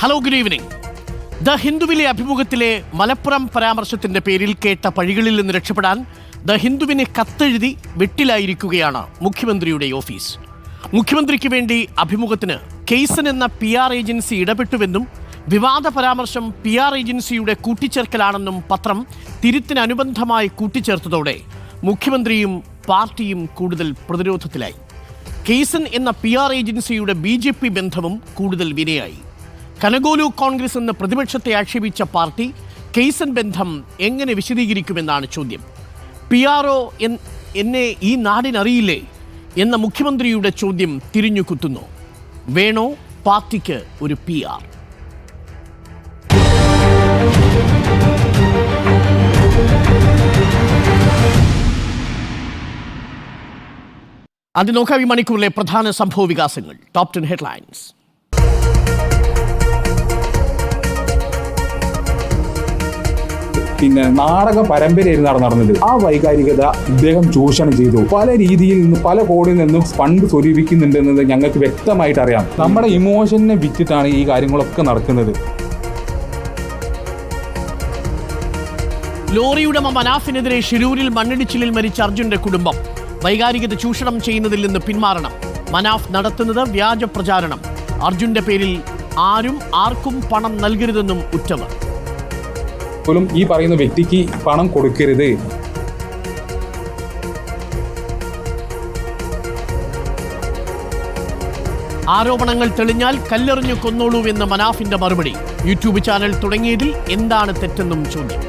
Hello, good evening. The ഹിന്ദുവിലെ അഭിമുഖത്തിലെ മലപ്പുറം പരാമർശത്തിന്റെ പേരിൽ കേട്ട പഴികളിൽ നിന്ന് രക്ഷപ്പെടാൻ ദ ഹിന്ദുവിന് കത്തെഴുതി വെട്ടിലായിരിക്കുകയാണ് മുഖ്യമന്ത്രിയുടെ ഓഫീസ്. മുഖ്യമന്ത്രിക്ക് വേണ്ടി അഭിമുഖത്തിന് കെയ്സൺ എന്ന PR ഏജൻസി ഇടപെട്ടുവെന്നും വിവാദ പരാമർശം PR ഏജൻസിയുടെ കൂട്ടിച്ചേർക്കലാണെന്നും പത്രം തിരുത്തിനനുബന്ധമായി കൂട്ടിച്ചേർത്തതോടെ മുഖ്യമന്ത്രിയും പാർട്ടിയും കൂടുതൽ പ്രതിരോധത്തിലായി. കെയ്സൺ എന്ന PR ഏജൻസിയുടെ BJP ബന്ധവും കൂടുതൽ വിനയായി. കനഗോലു കോൺഗ്രസ് എന്ന പ്രതിപക്ഷത്തെ ആക്ഷേപിച്ച പാർട്ടി കെയ്സൺ ബന്ധം എങ്ങനെ വിശദീകരിക്കുമെന്നാണ് ചോദ്യം. PRO എന്നെ ഈ നാടിനറിയില്ലേ എന്ന മുഖ്യമന്ത്രിയുടെ ചോദ്യം തിരിഞ്ഞു കുത്തുന്നു. വേണോ പാർട്ടിക്ക് ഒരു PR? അത് നോക്കാം ഈ മണിക്കൂറിലെ പ്രധാന സംഭവ വികാസങ്ങൾ. Top 10 headlines. നാടക പരമ്പരയായിരുന്നു നടന്നത്. ആ വൈകാരികത ഇദ്ദേഹം ചൂഷണം ചെയ്തു. പല രീതിയിൽ നിന്ന് പല കോണിൽ നിന്നും ഫണ്ട് സ്വരൂപിക്കുന്നുണ്ടെന്നത് ഞങ്ങൾക്ക് വ്യക്തമായിട്ട് അറിയാം. നമ്മുടെ ഇമോഷനെ വിറ്റിട്ടാണ് ഈ കാര്യങ്ങളൊക്കെ നടക്കുന്നത്. ലോറിയുടമ മനാഫിനെതിരെ ഷിരൂരിൽ മണ്ണിടിച്ചിലിൽ മരിച്ച അർജുന്റെ കുടുംബം വൈകാരികത ചൂഷണം ചെയ്യുന്നതിൽ നിന്ന് പിന്മാറണം. മനാഫ് നടത്തുന്നത് വ്യാജ പ്രചാരണം. അർജുന്റെ പേരിൽ ആരും ആർക്കും പണം നൽകരുതെന്നും ഉറ്റവർ. പോലും ഈ പറയുന്ന വ്യക്തിക്ക് പണം കൊടുക്കരുത്. ആരോപണങ്ങൾ തെളിഞ്ഞാൽ കല്ലെറിഞ്ഞു കൊന്നോളൂ എന്ന മനാഫിന്റെ മറുപടി. യൂട്യൂബ് ചാനൽ തുടങ്ങിയതിൽ എന്താണ് തെറ്റെന്നും ചോദ്യം.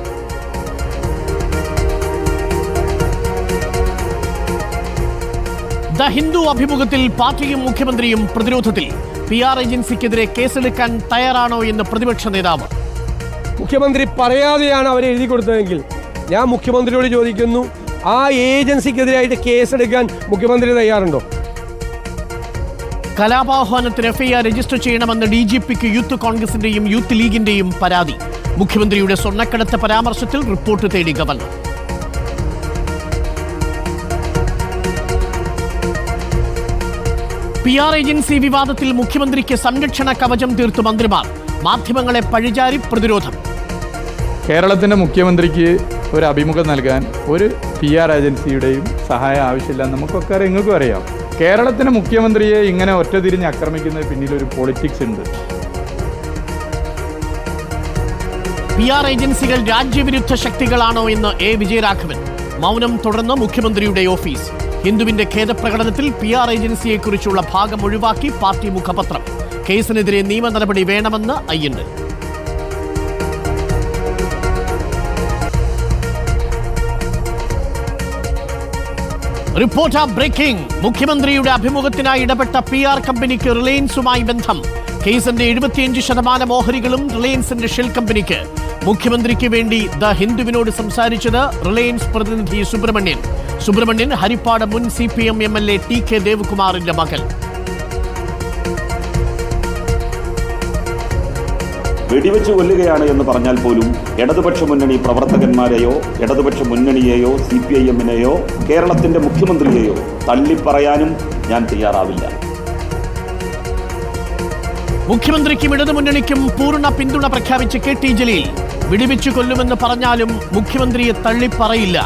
ദ ഹിന്ദു അഭിമുഖത്തിൽ പാർട്ടിയും മുഖ്യമന്ത്രിയും പ്രതിരോധത്തിൽ. PR ഏജൻസിക്കെതിരെ കേസെടുക്കാൻ തയ്യാറാണോ എന്ന് പ്രതിപക്ഷ നേതാവ്. മുഖ്യമന്ത്രി പറയാതെയാണ് അവരെ എഴുതി കൊടുത്തതെങ്കിൽ ഞാൻ മുഖ്യമന്ത്രിയോട് ചോദിക്കുന്നു, ആ ഏജൻസിക്കെതിരായിട്ട് കേസെടുക്കാൻ മുഖ്യമന്ത്രി തയ്യാറുണ്ടോ? കലാപാഹ്വാനത്തിന് FIR രജിസ്റ്റർ ചെയ്യണമെന്ന് DGPക്ക് യൂത്ത് കോൺഗ്രസിന്റെയും യൂത്ത് ലീഗിന്റെയും പരാതി. മുഖ്യമന്ത്രിയുടെ സ്വർണ്ണക്കടത്ത് പരാമർശത്തിൽ റിപ്പോർട്ട് തേടി ഗവർണർ. PR ഏജൻസി വിവാദത്തിൽ മുഖ്യമന്ത്രിക്ക് സംരക്ഷണ കവചം തീർത്തു മന്ത്രിമാർ. മാധ്യമങ്ങളെ പഴിചാരി പ്രതിരോധം. കേരളത്തിൻ്റെ മുഖ്യമന്ത്രിക്ക് ഒരു അഭിമുഖം നൽകാൻ ഒരു PR ഏജൻസിയുടെയും സഹായം ആവശ്യമില്ല. നമുക്കൊക്കെ നിങ്ങൾക്കും അറിയാം. കേരളത്തിൻ്റെ മുഖ്യമന്ത്രിയെ ഇങ്ങനെ ഒറ്റതിരിഞ്ഞ് ആക്രമിക്കുന്നതിന് പിന്നിലൊരു പൊളിറ്റിക്സ് ഉണ്ട്. PR ഏജൻസികൾ രാജ്യവിരുദ്ധ ശക്തികളാണോ എന്ന് A. വിജയരാഘവൻ. മൗനം തുടർന്ന് മുഖ്യമന്ത്രിയുടെ ഓഫീസ്. ഹിന്ദുവിന്റെ ഖേദപ്രകടനത്തിൽ PR ഏജൻസിയെക്കുറിച്ചുള്ള ഭാഗം ഒഴിവാക്കി പാർട്ടി മുഖപത്രം. കേസിനെതിരെ നിയമ നടപടി വേണമെന്ന് അയ്യന്നൽ. Reporter breaking. മുഖ്യമന്ത്രിയുടെ അഭിമുഖത്തിനായി ഇടപെട്ട PR കമ്പനിക്ക് റിലയൻസുമായി ബന്ധം. കേസിന്റെ 75% ഓഹരികളും റിലയൻസിന്റെ ഷെൽ കമ്പനിക്ക്. മുഖ്യമന്ത്രിക്ക് വേണ്ടി ദ ഹിന്ദുവിനോട് സംസാരിച്ചത് റിലയൻസ് പ്രതിനിധി സുബ്രഹ്മണ്യൻ ഹരിപ്പാട് മുൻ CPM MLA TK ദേവകുമാറിന്റെ മകൻ. വെടിവെച്ച് കൊല്ലുകയാണ് എന്ന് പറഞ്ഞാൽ പോലും ഇടതുപക്ഷ മുന്നണി പ്രവർത്തകന്മാരെയോ ഇടതുപക്ഷ മുന്നണിയെയോ CPIM-നെയോ കേരളത്തിന്റെ മുഖ്യമന്ത്രിയെയോ തള്ളിപ്പറയാനും ഞാൻ തയ്യാറാവില്ല. മുഖ്യമന്ത്രിക്കും ഇടതുമുന്നണിക്കും പൂർണ്ണ പിന്തുണ പ്രഖ്യാപിച്ച് KT ജലീൽ. വെടിവെച്ചു കൊല്ലുമെന്ന് പറഞ്ഞാലും മുഖ്യമന്ത്രിയെ തള്ളിപ്പറയില്ല.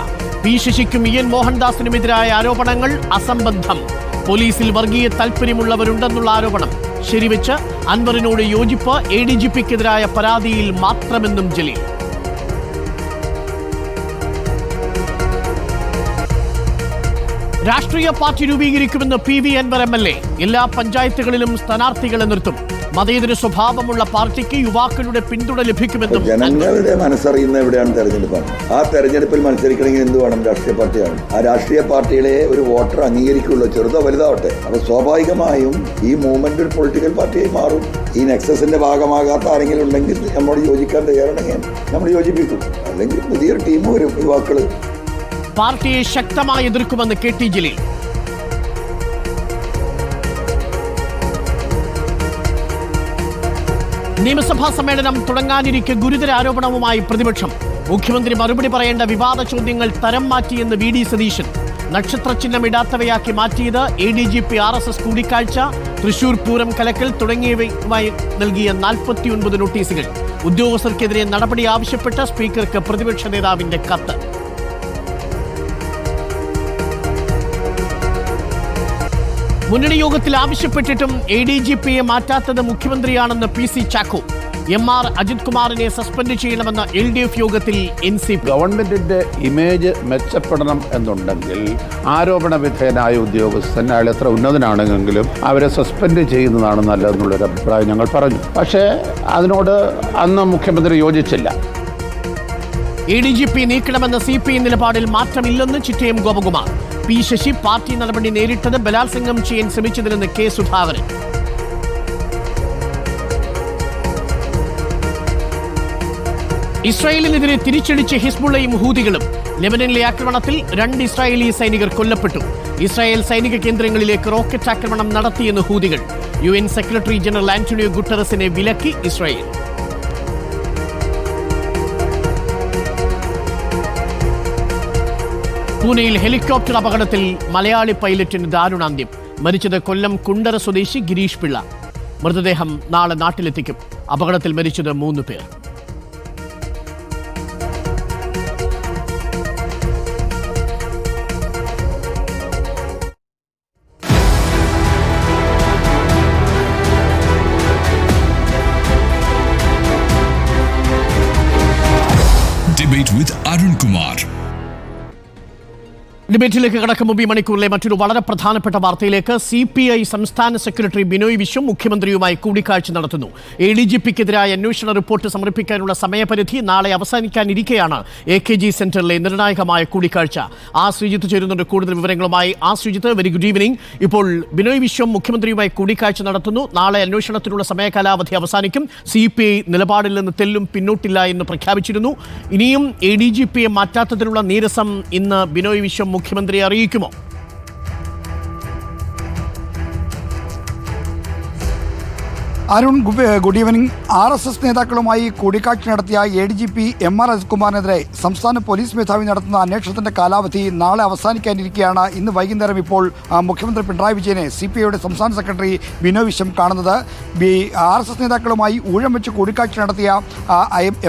P. ശശിക്കും EN മോഹൻദാസിനുമെതിരായ ആരോപണങ്ങൾ അസംബന്ധം. പോലീസിൽ വർഗീയ താൽപര്യമുള്ളവരുണ്ടെന്നുള്ള ആരോപണം ശരിവെച്ച് അൻവറിനോട് യോജിപ്പ്. ADGPക്കെതിരായ പരാതിയിൽ മാത്രമെന്നും ജലീൽ. രാഷ്ട്രീയ പാർട്ടി രൂപീകരിക്കുമെന്ന് PV അൻവർ MLA. എല്ലാ പഞ്ചായത്തുകളിലും സ്ഥാനാർത്ഥികളെ നിർത്തും. മതേതര സ്വഭാവമുള്ള പാർട്ടിക്ക് യുവാക്കളുടെ പിന്തുണ ലഭിക്കുമെന്നും. ജനങ്ങളുടെ മനസ്സറിയുന്ന എവിടെയാണ് തെരഞ്ഞെടുപ്പാണ്. ആ തെരഞ്ഞെടുപ്പിൽ മത്സരിക്കണമെങ്കിൽ എന്ത് വേണം? രാഷ്ട്രീയ പാർട്ടിയാണ്. ആ രാഷ്ട്രീയ പാർട്ടികളെ ഒരു വോട്ടർ അംഗീകരിക്കുള്ളൂ, ചെറുതോ വലുതാവട്ടെ. അപ്പൊ സ്വാഭാവികമായും ഈ മൂവ്മെന്റ് ഒരു പൊളിറ്റിക്കൽ പാർട്ടിയായി മാറും. ഈ നെക്സസിന്റെ ഭാഗമാകാത്ത ആരെങ്കിലും ഉണ്ടെങ്കിൽ നമ്മോട് യോജിക്കാൻ തയ്യാറാണെങ്കിൽ നമ്മൾ യോജിപ്പിക്കും. അല്ലെങ്കിൽ പുതിയൊരു ടീം വരും, യുവാക്കള്. പാർട്ടിയെ ശക്തമായി എതിർക്കുമെന്ന് KT ജലീൽ. നിയമസഭാ സമ്മേളനം തുടങ്ങാനിരിക്കെ ഗുരുതര ആരോപണവുമായി പ്രതിപക്ഷം. മുഖ്യമന്ത്രി മറുപടി പറയേണ്ട വിവാദ ചോദ്യങ്ങൾ തരം മാറ്റിയെന്ന് VD സതീശൻ. നക്ഷത്ര ചിഹ്നമിടാത്തവയാക്കി മാറ്റിയത് ADGP RSS കൂടിക്കാഴ്ച, തൃശൂർ പൂരം കലക്കൽ തുടങ്ങിയവയുമായി നൽകിയ 49 നോട്ടീസുകൾ. ഉദ്യോഗസ്ഥർക്കെതിരെ നടപടി ആവശ്യപ്പെട്ട സ്പീക്കർക്ക് പ്രതിപക്ഷ നേതാവിന്റെ കത്ത്. മുന്നണി യോഗത്തിൽ ആവശ്യപ്പെട്ടിട്ടും ADGPയെ മാറ്റാത്തത് മുഖ്യമന്ത്രിയാണെന്ന് PC ചാക്കോ. MR അജിത് കുമാറിനെ സസ്പെൻഡ് ചെയ്യണമെന്ന LDF യോഗത്തിൽ NCP. ഗവൺമെന്റിന്റെ ഇമേജ് മെച്ചപ്പെടണം എന്നുണ്ടെങ്കിൽ ആരോപണ വിധേയനായ ഉദ്യോഗസ്ഥൻ അയാൾ എത്ര ഉന്നതനാണെങ്കിലും അവരെ സസ്പെൻഡ് ചെയ്യുന്നതാണ് നല്ലതെന്നുള്ളൊരു അഭിപ്രായം ഞങ്ങൾ പറഞ്ഞു. പക്ഷേ അതിനോട് അന്ന് മുഖ്യമന്ത്രി യോജിച്ചില്ല. ADGP നീക്കണമെന്ന CPI നിലപാടിൽ മാറ്റമില്ലെന്ന് ചിറ്റയം ഗോപകുമാർ. P ശശി പാർട്ടി നടപടി നേരിട്ടത് ബലാത്സംഗം ചെയ്യാൻ ശ്രമിച്ചതിലെന്ന് K സുധാകരൻ. ഇസ്രായേലിനെതിരെ തിരിച്ചടിച്ച് ഹിസ്ബുള്ളയും ഹൂതികളും. ലെബനനിലെ ആക്രമണത്തിൽ 2 ഇസ്രായേലി സൈനികർ കൊല്ലപ്പെട്ടു. ഇസ്രായേൽ സൈനിക കേന്ദ്രങ്ങളിലേക്ക് റോക്കറ്റ് ആക്രമണം നടത്തിയെന്ന് ഹൂതികൾ. UN സെക്രട്ടറി ജനറൽ ആന്റണിയോ ഗുട്ടറസിനെ വിലക്കി ഇസ്രായേൽ. പൂനെയിൽ ഹെലികോപ്റ്റർ അപകടത്തിൽ മലയാളി പൈലറ്റിന് ദാരുണാന്ത്യം. മരിച്ചത് കൊല്ലം കുണ്ടറ സ്വദേശി ഗിരീഷ് പിള്ള. മൃതദേഹം നാളെ നാട്ടിലെത്തിക്കും. അപകടത്തിൽ മരിച്ചത് 3 പേർ. Debate with Arun Kumar. ഡിബേറ്റിലേക്ക് കടക്കും മുമ്പ് ഈ മണിക്കൂറിലെ മറ്റൊരു വളരെ പ്രധാനപ്പെട്ട വാർത്തയിലേക്ക്. CPI സംസ്ഥാന സെക്രട്ടറി ബിനോയ് വിശ്വം മുഖ്യമന്ത്രിയുമായി കൂടിക്കാഴ്ച നടത്തുന്നു. ADGPക്കെതിരായ അന്വേഷണ റിപ്പോർട്ട് സമർപ്പിക്കാനുള്ള സമയപരിധി നാളെ അവസാനിക്കാനിരിക്കെയാണ് AKG സെന്ററിലെ നിർണായകമായ കൂടിക്കാഴ്ച. ശ്രീജിത്ത് ചേരുന്നുണ്ട് കൂടുതൽ വിവരങ്ങളുമായി. Sreejith, very good evening. ഇപ്പോൾ ബിനോയ് വിശ്വം മുഖ്യമന്ത്രിയുമായി കൂടിക്കാഴ്ച നടത്തുന്നു. നാളെ അന്വേഷണത്തിനുള്ള സമയകാലാവധി അവസാനിക്കും. CPI നിലപാടിൽ നിന്ന് തെല്ലും പിന്നോട്ടില്ല എന്ന് പ്രഖ്യാപിച്ചിരുന്നു. ഇനിയും ADGPയെ മാറ്റാത്തതിനുള്ള നീരസം ഇന്ന് ബിനോയ് വിശ്വം മുഖ്യമന്ത്രിയെ അറിയിക്കുമോ? Arun, good evening. RSS നേതാക്കളുമായി കൂടിക്കാഴ്ച നടത്തിയ ADGP MR അജിത് കുമാറിനെതിരെ സംസ്ഥാന പോലീസ് മേധാവി നടത്തുന്ന അന്വേഷണത്തിന്റെ കാലാവധി നാളെ അവസാനിക്കാനിരിക്കെയാണ് ഇന്ന് വൈകുന്നേരം ഇപ്പോൾ മുഖ്യമന്ത്രി പിണറായി വിജയനെ CPIയുടെ സംസ്ഥാന സെക്രട്ടറി ബിനോയ് വിശ്വം കാണുന്നത്. RSS നേതാക്കളുമായി ഊഴം വെച്ച് കൂടിക്കാഴ്ച നടത്തിയ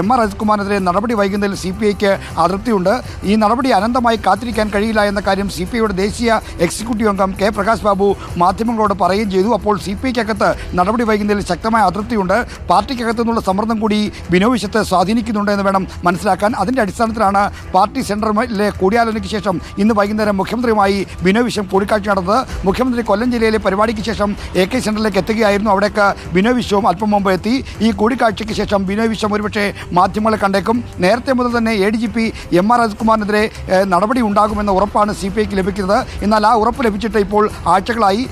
MR അജിത് കുമാറിനെതിരെ നടപടി വൈകുന്നതിൽ CPIക്ക് അതൃപ്തിയുണ്ട്. ഈ നടപടി അനന്തമായി കാത്തിരിക്കാൻ കഴിയില്ല എന്ന കാര്യം CPIയുടെ ദേശീയ എക്സിക്യൂട്ടീവ് അംഗം K പ്രകാശ് ബാബു മാധ്യമങ്ങളോട് പറയുകയും ചെയ്തു. അപ്പോൾ CPIക്കകത്ത് നടപടി വൈകുന്നതിൽ ശക്തമായ അതൃപ്തിയുണ്ട്. പാർട്ടിക്കകത്തു നിന്നുള്ള സമ്മർദ്ദം കൂടി ബിനോയ് വിശ്വത്തെ സ്വാധീനിക്കുന്നുണ്ട് എന്ന് വേണം മനസ്സിലാക്കാൻ. അതിൻ്റെ അടിസ്ഥാനത്തിലാണ് പാർട്ടി സെൻട്രലിലെ കൂടിയാലോചനയ്ക്ക് ശേഷം ഇന്ന് വൈകുന്നേരം മുഖ്യമന്ത്രിയുമായി ബിനോയ് വിശ്വം കൂടിക്കാഴ്ച നടന്നത്. മുഖ്യമന്ത്രി കൊല്ലം ജില്ലയിലെ പരിപാടിക്ക് ശേഷം AK സെൻറ്ററിലേക്ക് എത്തുകയായിരുന്നു. അവിടേക്ക് ബിനോയ് വിശ്വം അല്പം മുമ്പ് എത്തി. ഈ കൂടിക്കാഴ്ചയ്ക്ക് ശേഷം ബിനോയ് വിശ്വം ഒരുപക്ഷെ മാധ്യമങ്ങളെ കണ്ടേക്കും. നേരത്തെ മുതൽ തന്നെ ADGP MR അജിത് കുമാറിനെതിരെ നടപടി ഉണ്ടാകുമെന്ന ഉറപ്പാണ് CPIക്ക് ലഭിക്കുന്നത്. എന്നാൽ ആ ഉറപ്പ് ലഭിച്ചിട്ട് ഇപ്പോൾ ആഴ്ചകളായി.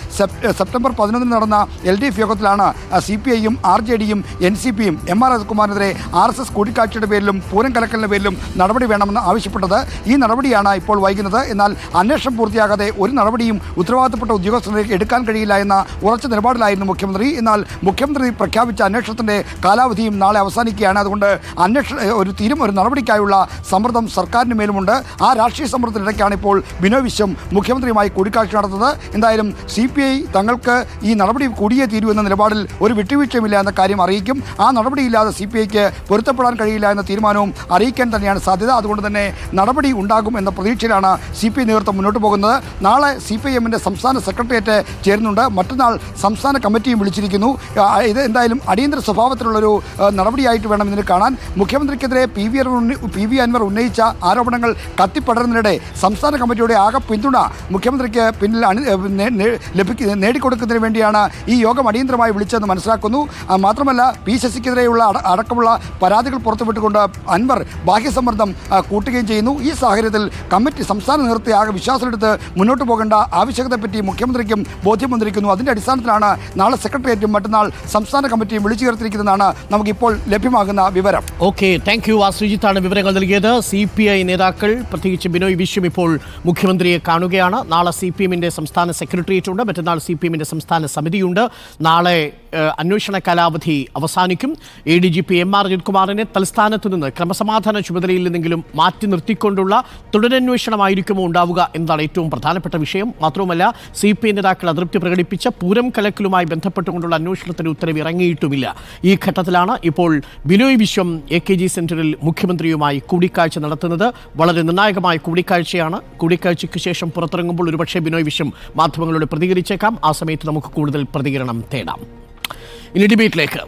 സെപ്റ്റംബർ 11 നടന്ന LDF യോഗത്തിലാണ് CPIയും RJDയും NCPയും MR അജിത് കുമാറിനെതിരെ RSS കൂടിക്കാഴ്ചയുടെ പേരിലും പൂരം കലക്കലിൻ്റെ പേരിലും നടപടി വേണമെന്ന് ആവശ്യപ്പെട്ടത്. ഈ നടപടിയാണ് ഇപ്പോൾ വൈകുന്നത്. എന്നാൽ അന്വേഷണം പൂർത്തിയാകാതെ ഒരു നടപടിയും ഉത്തരവാദിത്തപ്പെട്ട ഉദ്യോഗസ്ഥരിലേക്ക് എടുക്കാൻ കഴിയില്ല എന്ന ഉറച്ച നിലപാടിലായിരുന്നു മുഖ്യമന്ത്രി. എന്നാൽ മുഖ്യമന്ത്രി പ്രഖ്യാപിച്ച അന്വേഷണത്തിൻ്റെ കാലാവധിയും നാളെ അവസാനിക്കുകയാണ്. അതുകൊണ്ട് ഒരു നടപടിക്കായുള്ള സമ്മർദ്ദം സർക്കാരിന് മേലുമുണ്ട്. ആ രാഷ്ട്രീയ സമ്മർദ്ദത്തിനിടയ്ക്കാണ് ഇപ്പോൾ ബിനോയ് വിശ്വം മുഖ്യമന്ത്രിയുമായി കൂടിക്കാഴ്ച നടത്തുന്നത്. എന്തായാലും CPI തങ്ങൾക്ക് ഈ നടപടി കൂടിയേ തീരൂ എന്ന നിലപാടിൽ ഒരു വിട്ടുവീഴ്ചയുമില്ല എന്ന കാര്യം അറിയിക്കും. ആ നടപടിയില്ലാതെ CPIക്ക് പൊരുത്തപ്പെടാൻ കഴിയില്ല എന്ന തീരുമാനവും അറിയിക്കാൻ തന്നെയാണ് സാധ്യത. അതുകൊണ്ട് തന്നെ നടപടി ഉണ്ടാകും എന്ന പ്രതീക്ഷയിലാണ് CPI നേതൃത്വം മുന്നോട്ട് പോകുന്നത്. നാളെ CPIഎമ്മിൻ്റെ സംസ്ഥാന സെക്രട്ടേറിയറ്റ് ചേരുന്നുണ്ട്. മറ്റന്നാൾ സംസ്ഥാന കമ്മിറ്റിയും വിളിച്ചിരിക്കുന്നു. ഇത് എന്തായാലും അടിയന്തര സ്വഭാവത്തിലുള്ളൊരു നടപടിയായിട്ട് വേണം ഇതിന് കാണാൻ. മുഖ്യമന്ത്രിക്കെതിരെ PV അൻവർ ഉന്നയിച്ച ആരോപണങ്ങൾ കത്തിപ്പടരുന്നതിനിടെ സംസ്ഥാന കമ്മിറ്റിയുടെ ആകെ പിന്തുണ മുഖ്യമന്ത്രിക്ക് പിന്നിൽ നേടിക്കൊടുക്കുന്നതിന് വേണ്ടിയാണ് ഈ യോഗം അടിയന്തരമായി വിളിച്ചതെന്ന് മനസ്സിലാക്കുന്നു. മാത്രമല്ല P ശശിക്കെതിരെയുള്ള അടക്കമുള്ള പരാതികൾ പുറത്തുവിട്ടുകൊണ്ട് അൻവർ ബാഹ്യസമ്മർദ്ദം കൂട്ടുകയും ചെയ്യുന്നു. ഈ സാഹചര്യത്തിൽ കമ്മിറ്റി സംസ്ഥാന നേതൃത്വത്തെ ആകെ വിശ്വാസമെടുത്ത് മുന്നോട്ട് പോകേണ്ട ആവശ്യകതയെപ്പറ്റി മുഖ്യമന്ത്രിക്കും ബോധ്യം വന്നിരിക്കുന്നു. അതിൻ്റെ അടിസ്ഥാനത്തിലാണ് നാളെ സെക്രട്ടേറിയറ്റും മറ്റന്നാൾ സംസ്ഥാന കമ്മിറ്റിയും വിളിച്ചു ചേർത്തിരിക്കുന്നതാണ് നമുക്കിപ്പോൾ ലഭ്യമാകുന്ന വിവരം. Okay, thank you. ശ്രീജിത്താണ് വിവരങ്ങൾ നൽകിയത്. CPI നേതാക്കൾ പ്രത്യേകിച്ച് ബിനോയ് വിശ്വം ഇപ്പോൾ മുഖ്യമന്ത്രിയെ കാണുകയാണ്. നാളെ CPMന്റെ സംസ്ഥാന സെക്രട്ടേറിയറ്റ് ഉണ്ട്. മറ്റന്നാൾ CPMന്റെ സംസ്ഥാന സമിതിയുണ്ട്. നാളെ അന്വേഷണ കാലാവധി അവസാനം അവസാനിക്കും. ADGP MR അജിത് കുമാറിനെ തലസ്ഥാനത്ത് നിന്ന് ക്രമസമാധാന ചുമതലയിൽ നിന്നെങ്കിലും മാറ്റി നിർത്തിക്കൊണ്ടുള്ള തുടരന്വേഷണമായിരിക്കുമോ ഉണ്ടാവുക എന്നതാണ് ഏറ്റവും പ്രധാനപ്പെട്ട വിഷയം. മാത്രവുമല്ല, CPI നേതാക്കൾ അതൃപ്തി പ്രകടിപ്പിച്ച പൂരം കലക്കലുമായി ബന്ധപ്പെട്ടുകൊണ്ടുള്ള അന്വേഷണത്തിന് ഉത്തരവ് ഇറങ്ങിയിട്ടുമില്ല. ഈ ഘട്ടത്തിലാണ് ഇപ്പോൾ ബിനോയ് വിശ്വം AKG സെന്ററിൽ മുഖ്യമന്ത്രിയുമായി കൂടിക്കാഴ്ച നടത്തുന്നത്. വളരെ നിർണായകമായ കൂടിക്കാഴ്ചയാണ്. കൂടിക്കാഴ്ചയ്ക്ക് ശേഷം പുറത്തിറങ്ങുമ്പോൾ ഒരുപക്ഷെ ബിനോയ് വിശ്വം മാധ്യമങ്ങളോട് പ്രതികരിച്ചേക്കാം. ആ സമയത്ത് നമുക്ക് കൂടുതൽ പ്രതികരണം തേടാം. ഇനി ഡിബേറ്റിലേക്ക്.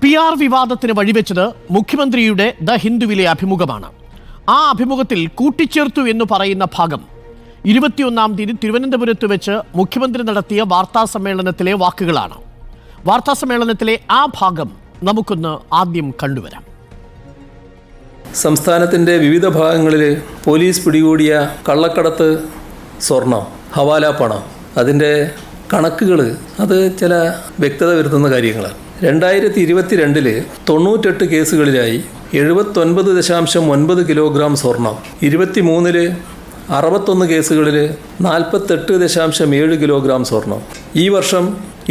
PR വിവാദത്തിന് വഴിവെച്ചത് മുഖ്യമന്ത്രിയുടെ ദ ഹിന്ദുവിലെ അഭിമുഖമാണ്. ആ അഭിമുഖത്തിൽ കൂട്ടിച്ചേർത്തു എന്ന് പറയുന്ന ഭാഗം 21-ാം തീയതി തിരുവനന്തപുരത്ത് വെച്ച് മുഖ്യമന്ത്രി നടത്തിയ വാർത്താ സമ്മേളനത്തിലെ വാക്കുകളാണ്. വാർത്താ സമ്മേളനത്തിലെ ആ ഭാഗം നമുക്കൊന്ന് ആദ്യം കണ്ടുവരാം. സംസ്ഥാനത്തിൻ്റെ വിവിധ ഭാഗങ്ങളിൽ പോലീസ് പിടികൂടിയ കള്ളക്കടത്ത് സ്വർണം, ഹവാല പണം, അതിൻ്റെ കണക്കുകൾ അത് ചില വ്യക്തത വരുത്തുന്ന കാര്യങ്ങളാണ്. 2022 98 കേസുകളിലായി 79.9 കിലോഗ്രാം സ്വർണം, 23 61 കേസുകളിൽ 48.7 കിലോഗ്രാം സ്വർണം. ഈ വർഷം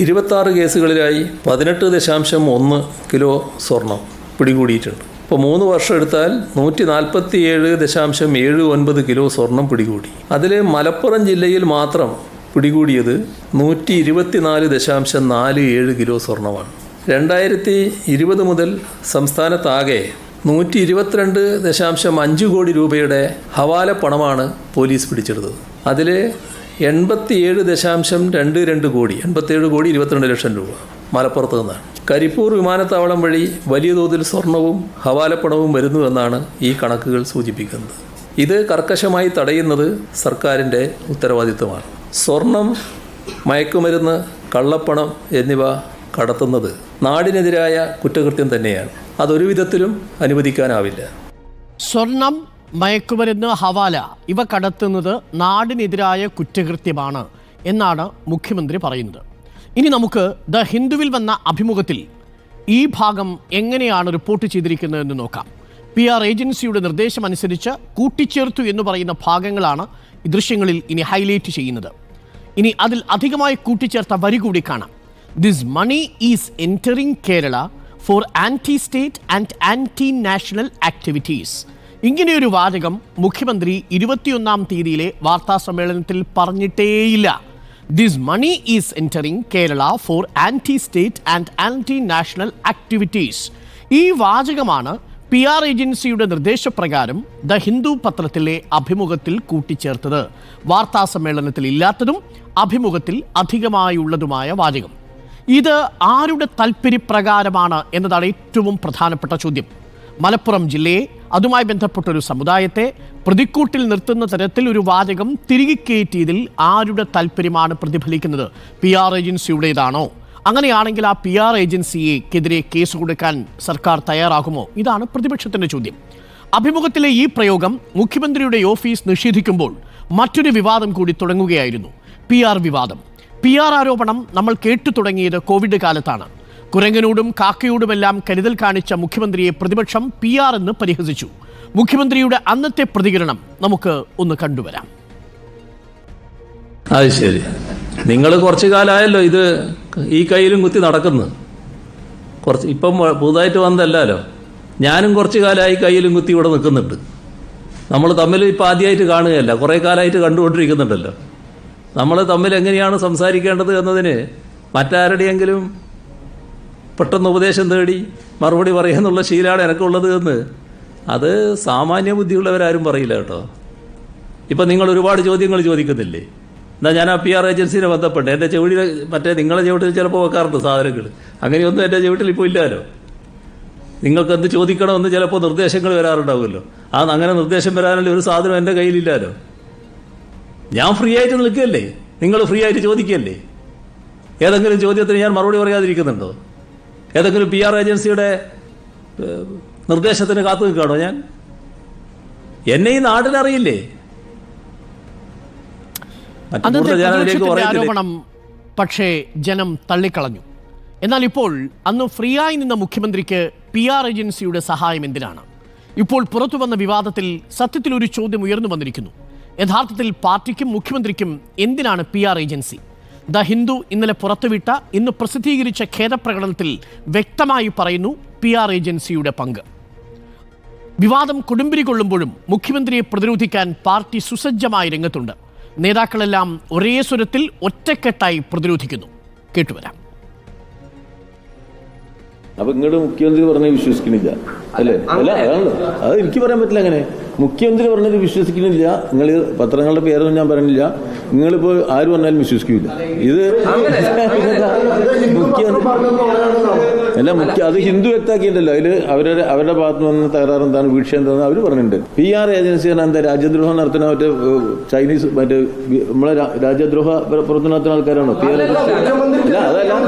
26 കേസുകളിലായി 18.1 കിലോ സ്വർണം പിടികൂടിയിട്ടുണ്ട്. ഇപ്പോൾ 3 വർഷം എടുത്താൽ 147.79 കിലോ സ്വർണം പിടികൂടി. അതിൽ മലപ്പുറം ജില്ലയിൽ മാത്രം പിടികൂടിയത് 124.47 കിലോ സ്വർണമാണ്. 2020 മുതൽ സംസ്ഥാനത്താകെ 122.5 കോടി രൂപയുടെ ഹവാല പണമാണ് പോലീസ് പിടിച്ചെടുത്തത്. അതിൽ 87.22 കോടി 22 ലക്ഷം രൂപ മലപ്പുറത്ത് നിന്നാണ്. കരിപ്പൂർ വിമാനത്താവളം വഴി വലിയ തോതിൽ സ്വർണവും ഹവാലപ്പണവും വരുന്നുവെന്നാണ് ഈ കണക്കുകൾ സൂചിപ്പിക്കുന്നത്. ഇത് കർക്കശമായി തടയുന്നത് സർക്കാരിൻ്റെ ഉത്തരവാദിത്വമാണ്. സ്വർണം, മയക്കുമരുന്ന്, കള്ളപ്പണം എന്നിവ കടത്തുന്നത് നാടിനെതിരായ കുറ്റകൃത്യം തന്നെയാണ്. അതൊരു വിധത്തിലും അനുവദിക്കാനാവില്ല. സ്വർണം, മയക്കുമരുന്ന്, ഹവാല ഇവ കടത്തുന്നത് നാടിനെതിരായ കുറ്റകൃത്യമാണ് എന്നാണ് മുഖ്യമന്ത്രി പറയുന്നത്. ഇനി നമുക്ക് ദ ഹിന്ദുവിൽ വന്ന അഭിമുഖത്തിൽ ഈ ഭാഗം എങ്ങനെയാണ് റിപ്പോർട്ട് ചെയ്തിരിക്കുന്നതെന്ന് നോക്കാം. PR ഏജൻസിയുടെ നിർദ്ദേശമനുസരിച്ച് കൂട്ടിച്ചേർത്തു എന്ന് പറയുന്ന ഭാഗങ്ങളാണ് ഈ ദൃശ്യങ്ങളിൽ ഇനി ഹൈലൈറ്റ് ചെയ്യുന്നത്. ഇനി അതിൽ അധികമായി കൂട്ടിച്ചേർത്ത വരി കൂടി കാണാം. This money is entering Kerala for anti state and anti national activities. ഇങ്ങനെയൊരു വാചകം മുഖ്യമന്ത്രി 21-ാം തീയതിയിലെ വാർത്താ സമ്മേളനത്തിൽ പറഞ്ഞിട്ടേയില്ല. This money is entering Kerala for anti state and anti national activities. ഈ വാചകമാണ് PR ഏജൻസിയുടെ നിർദ്ദേശപ്രകാരം ദ ഹിന്ദു പത്രത്തിലെ അഭിമുഖത്തിൽ കൂട്ടിച്ചേർത്തത്. വാർത്താ സമ്മേളനത്തിൽ ഇല്ലാത്തതും അഭിമുഖത്തിൽ അധികമായുള്ളതുമായ വാചകം. ഇത് ആരുടെ താൽപ്പര്യപ്രകാരമാണ് എന്നതാണ് ഏറ്റവും പ്രധാനപ്പെട്ട ചോദ്യം. മലപ്പുറം ജില്ലയെ, അതുമായി ബന്ധപ്പെട്ടൊരു സമുദായത്തെ പ്രതിക്കൂട്ടിൽ നിർത്തുന്ന തരത്തിൽ ഒരു വാചകം തിരികെ കയറ്റിയതിൽ ആരുടെ താൽപ്പര്യമാണ് പ്രതിഫലിക്കുന്നത്? PR ഏജൻസിയുടേതാണോ? അങ്ങനെയാണെങ്കിൽ ആ PR ഏജൻസിയെക്കെതിരെ കേസ് കൊടുക്കാൻ സർക്കാർ തയ്യാറാകുമോ? ഇതാണ് പ്രതിപക്ഷത്തിൻ്റെ ചോദ്യം. അഭിമുഖത്തിലെ ഈ പ്രയോഗം മുഖ്യമന്ത്രിയുടെ ഓഫീസ് നിഷേധിക്കുമ്പോൾ മറ്റൊരു വിവാദം കൂടി തുടങ്ങുകയായിരുന്നു. PR വിവാദം. PR ആരോപണം നമ്മൾ കേട്ടു തുടങ്ങിയത് കോവിഡ് കാലത്താണ്. കുരങ്ങനോടും കാക്കയോടുമെല്ലാം കരുതൽ കാണിച്ച മുഖ്യമന്ത്രിയെ പ്രതിപക്ഷം PR എന്ന് പരിഹസിച്ചു. മുഖ്യമന്ത്രിയുടെ അന്നത്തെ പ്രതികരണം നമുക്ക് ഒന്ന് കണ്ടുവരാം. അത് ശരി, നിങ്ങൾ കുറച്ചു കാലമായല്ലോ ഇത് ഈ കയ്യിലും കുത്തി നടക്കുന്നു. ഇപ്പം പുതുതായിട്ട് വന്നതല്ലോ, ഞാനും കുറച്ചു കാലമായി കയ്യിലും കുത്തി ഇവിടെ നിൽക്കുന്നുണ്ട്. നമ്മൾ തമ്മിൽ ഇപ്പം ആദ്യമായിട്ട് കാണുകയല്ല, കുറേ കാലമായിട്ട് കണ്ടുകൊണ്ടിരിക്കുന്നുണ്ടല്ലോ. നമ്മൾ തമ്മിൽ എങ്ങനെയാണ് സംസാരിക്കേണ്ടത് എന്നതിന് മറ്റാരുടെയെങ്കിലും പെട്ടെന്ന് ഉപദേശം തേടി മറുപടി പറയാന്നുള്ള ശീലമാണ് എനിക്കുള്ളത് എന്ന് അത് സാമാന്യ ബുദ്ധിയുള്ളവരാരും പറയില്ല കേട്ടോ. ഇപ്പം നിങ്ങൾ ഒരുപാട് ചോദ്യങ്ങൾ ചോദിക്കുന്നില്ലേ? എന്നാൽ ഞാൻ ആ PR ഏജൻസിനെ ബന്ധപ്പെട്ട് എൻ്റെ ചെവിടിൽ മറ്റേ നിങ്ങളെ ചെവിട്ടിൽ ചിലപ്പോൾ വെക്കാറുണ്ട് സാധനങ്ങൾ. അങ്ങനെയൊന്നും എൻ്റെ ചെവിട്ടിൽ ഇപ്പോൾ ഇല്ലല്ലോ. നിങ്ങൾക്ക് എന്ത് ചോദിക്കണമെന്ന് ചിലപ്പോൾ നിർദ്ദേശങ്ങൾ വരാറുണ്ടാവുമല്ലോ. അങ്ങനെ നിർദ്ദേശം വരാനുള്ള ഒരു സാധനം എൻ്റെ കയ്യിലില്ലല്ലോ. ഞാൻ ഫ്രീ ആയിട്ട് നിൽക്കുകയല്ലേ, നിങ്ങൾ ഫ്രീ ആയിട്ട് ചോദിക്കുകയല്ലേ. ഏതെങ്കിലും ചോദ്യത്തിന് ഞാൻ മറുപടി പറയാതിരിക്കുന്നുണ്ടോ? ഏതെങ്കിലും PR ഏജൻസിയുടെ നിർദ്ദേശത്തിന് കാത്തു നിൽക്കുകയാണോ ഞാൻ? എന്നെ ഈ നാട്ടിലറിയില്ലേ? ആരോപണം പക്ഷേ ജനം തള്ളിക്കളഞ്ഞു. എന്നാൽ ഇപ്പോൾ അന്ന് ഫ്രീയായി നിന്ന മുഖ്യമന്ത്രിക്ക് PR ഏജൻസിയുടെ സഹായം എന്തിനാണ്? ഇപ്പോൾ പുറത്തു വന്ന വിവാദത്തിൽ സത്യത്തിൽ ഒരു ചോദ്യം ഉയർന്നു വന്നിരിക്കുന്നു. യഥാർത്ഥത്തിൽ പാർട്ടിക്കും മുഖ്യമന്ത്രിക്കും എന്തിനാണ് PR ഏജൻസി? ദ ഹിന്ദു ഇന്നലെ പുറത്തുവിട്ട ഇന്ന് പ്രസിദ്ധീകരിച്ച ഖേദപ്രകടനത്തിൽ വ്യക്തമായി പറയുന്നു PR ഏജൻസിയുടെ പങ്ക്. വിവാദം കൊടുമ്പിരി കൊള്ളുമ്പോഴും മുഖ്യമന്ത്രിയെ പ്രതിരോധിക്കാൻ പാർട്ടി സുസജ്ജമായി രംഗത്തുണ്ട്. നേതാക്കളെല്ലാം ഒരേ സ്വരത്തിൽ ഒറ്റക്കെട്ടായി പ്രതിരോധിക്കുന്നു. കേട്ടുവരാം. അപ്പൊ നിങ്ങളുടെ മുഖ്യമന്ത്രി പറഞ്ഞത് വിശ്വസിക്കണില്ല അല്ലേ? അല്ല, അതാണല്ലോ, അത് എനിക്ക് പറയാൻ പറ്റില്ല. അങ്ങനെ മുഖ്യമന്ത്രി പറഞ്ഞത് വിശ്വസിക്കണില്ല. നിങ്ങൾ പത്രങ്ങളുടെ പേരൊന്നും ഞാൻ പറയുന്നില്ല. നിങ്ങളിപ്പോ ആര് പറഞ്ഞാലും വിശ്വസിക്കില്ല. ഇത് മുഖ്യ അത് ഹിന്ദു വ്യക്തമാക്കിയിട്ടല്ലോ. അതിൽ അവരുടെ ഭാഗത്ത് നിന്ന് തകരാറ് എന്താണ്, വീഴ്ച എന്താണെന്ന് അവർ പറഞ്ഞിട്ടുണ്ട്. PR ഏജൻസി എന്താ രാജ്യദ്രോഹം നടത്തുന്ന മറ്റേ ചൈനീസ് മറ്റേ നമ്മളെ രാജ്യദ്രോഹ പുറത്തു നടത്തുന്ന ആൾക്കാരാണോ PR ഏജൻസി?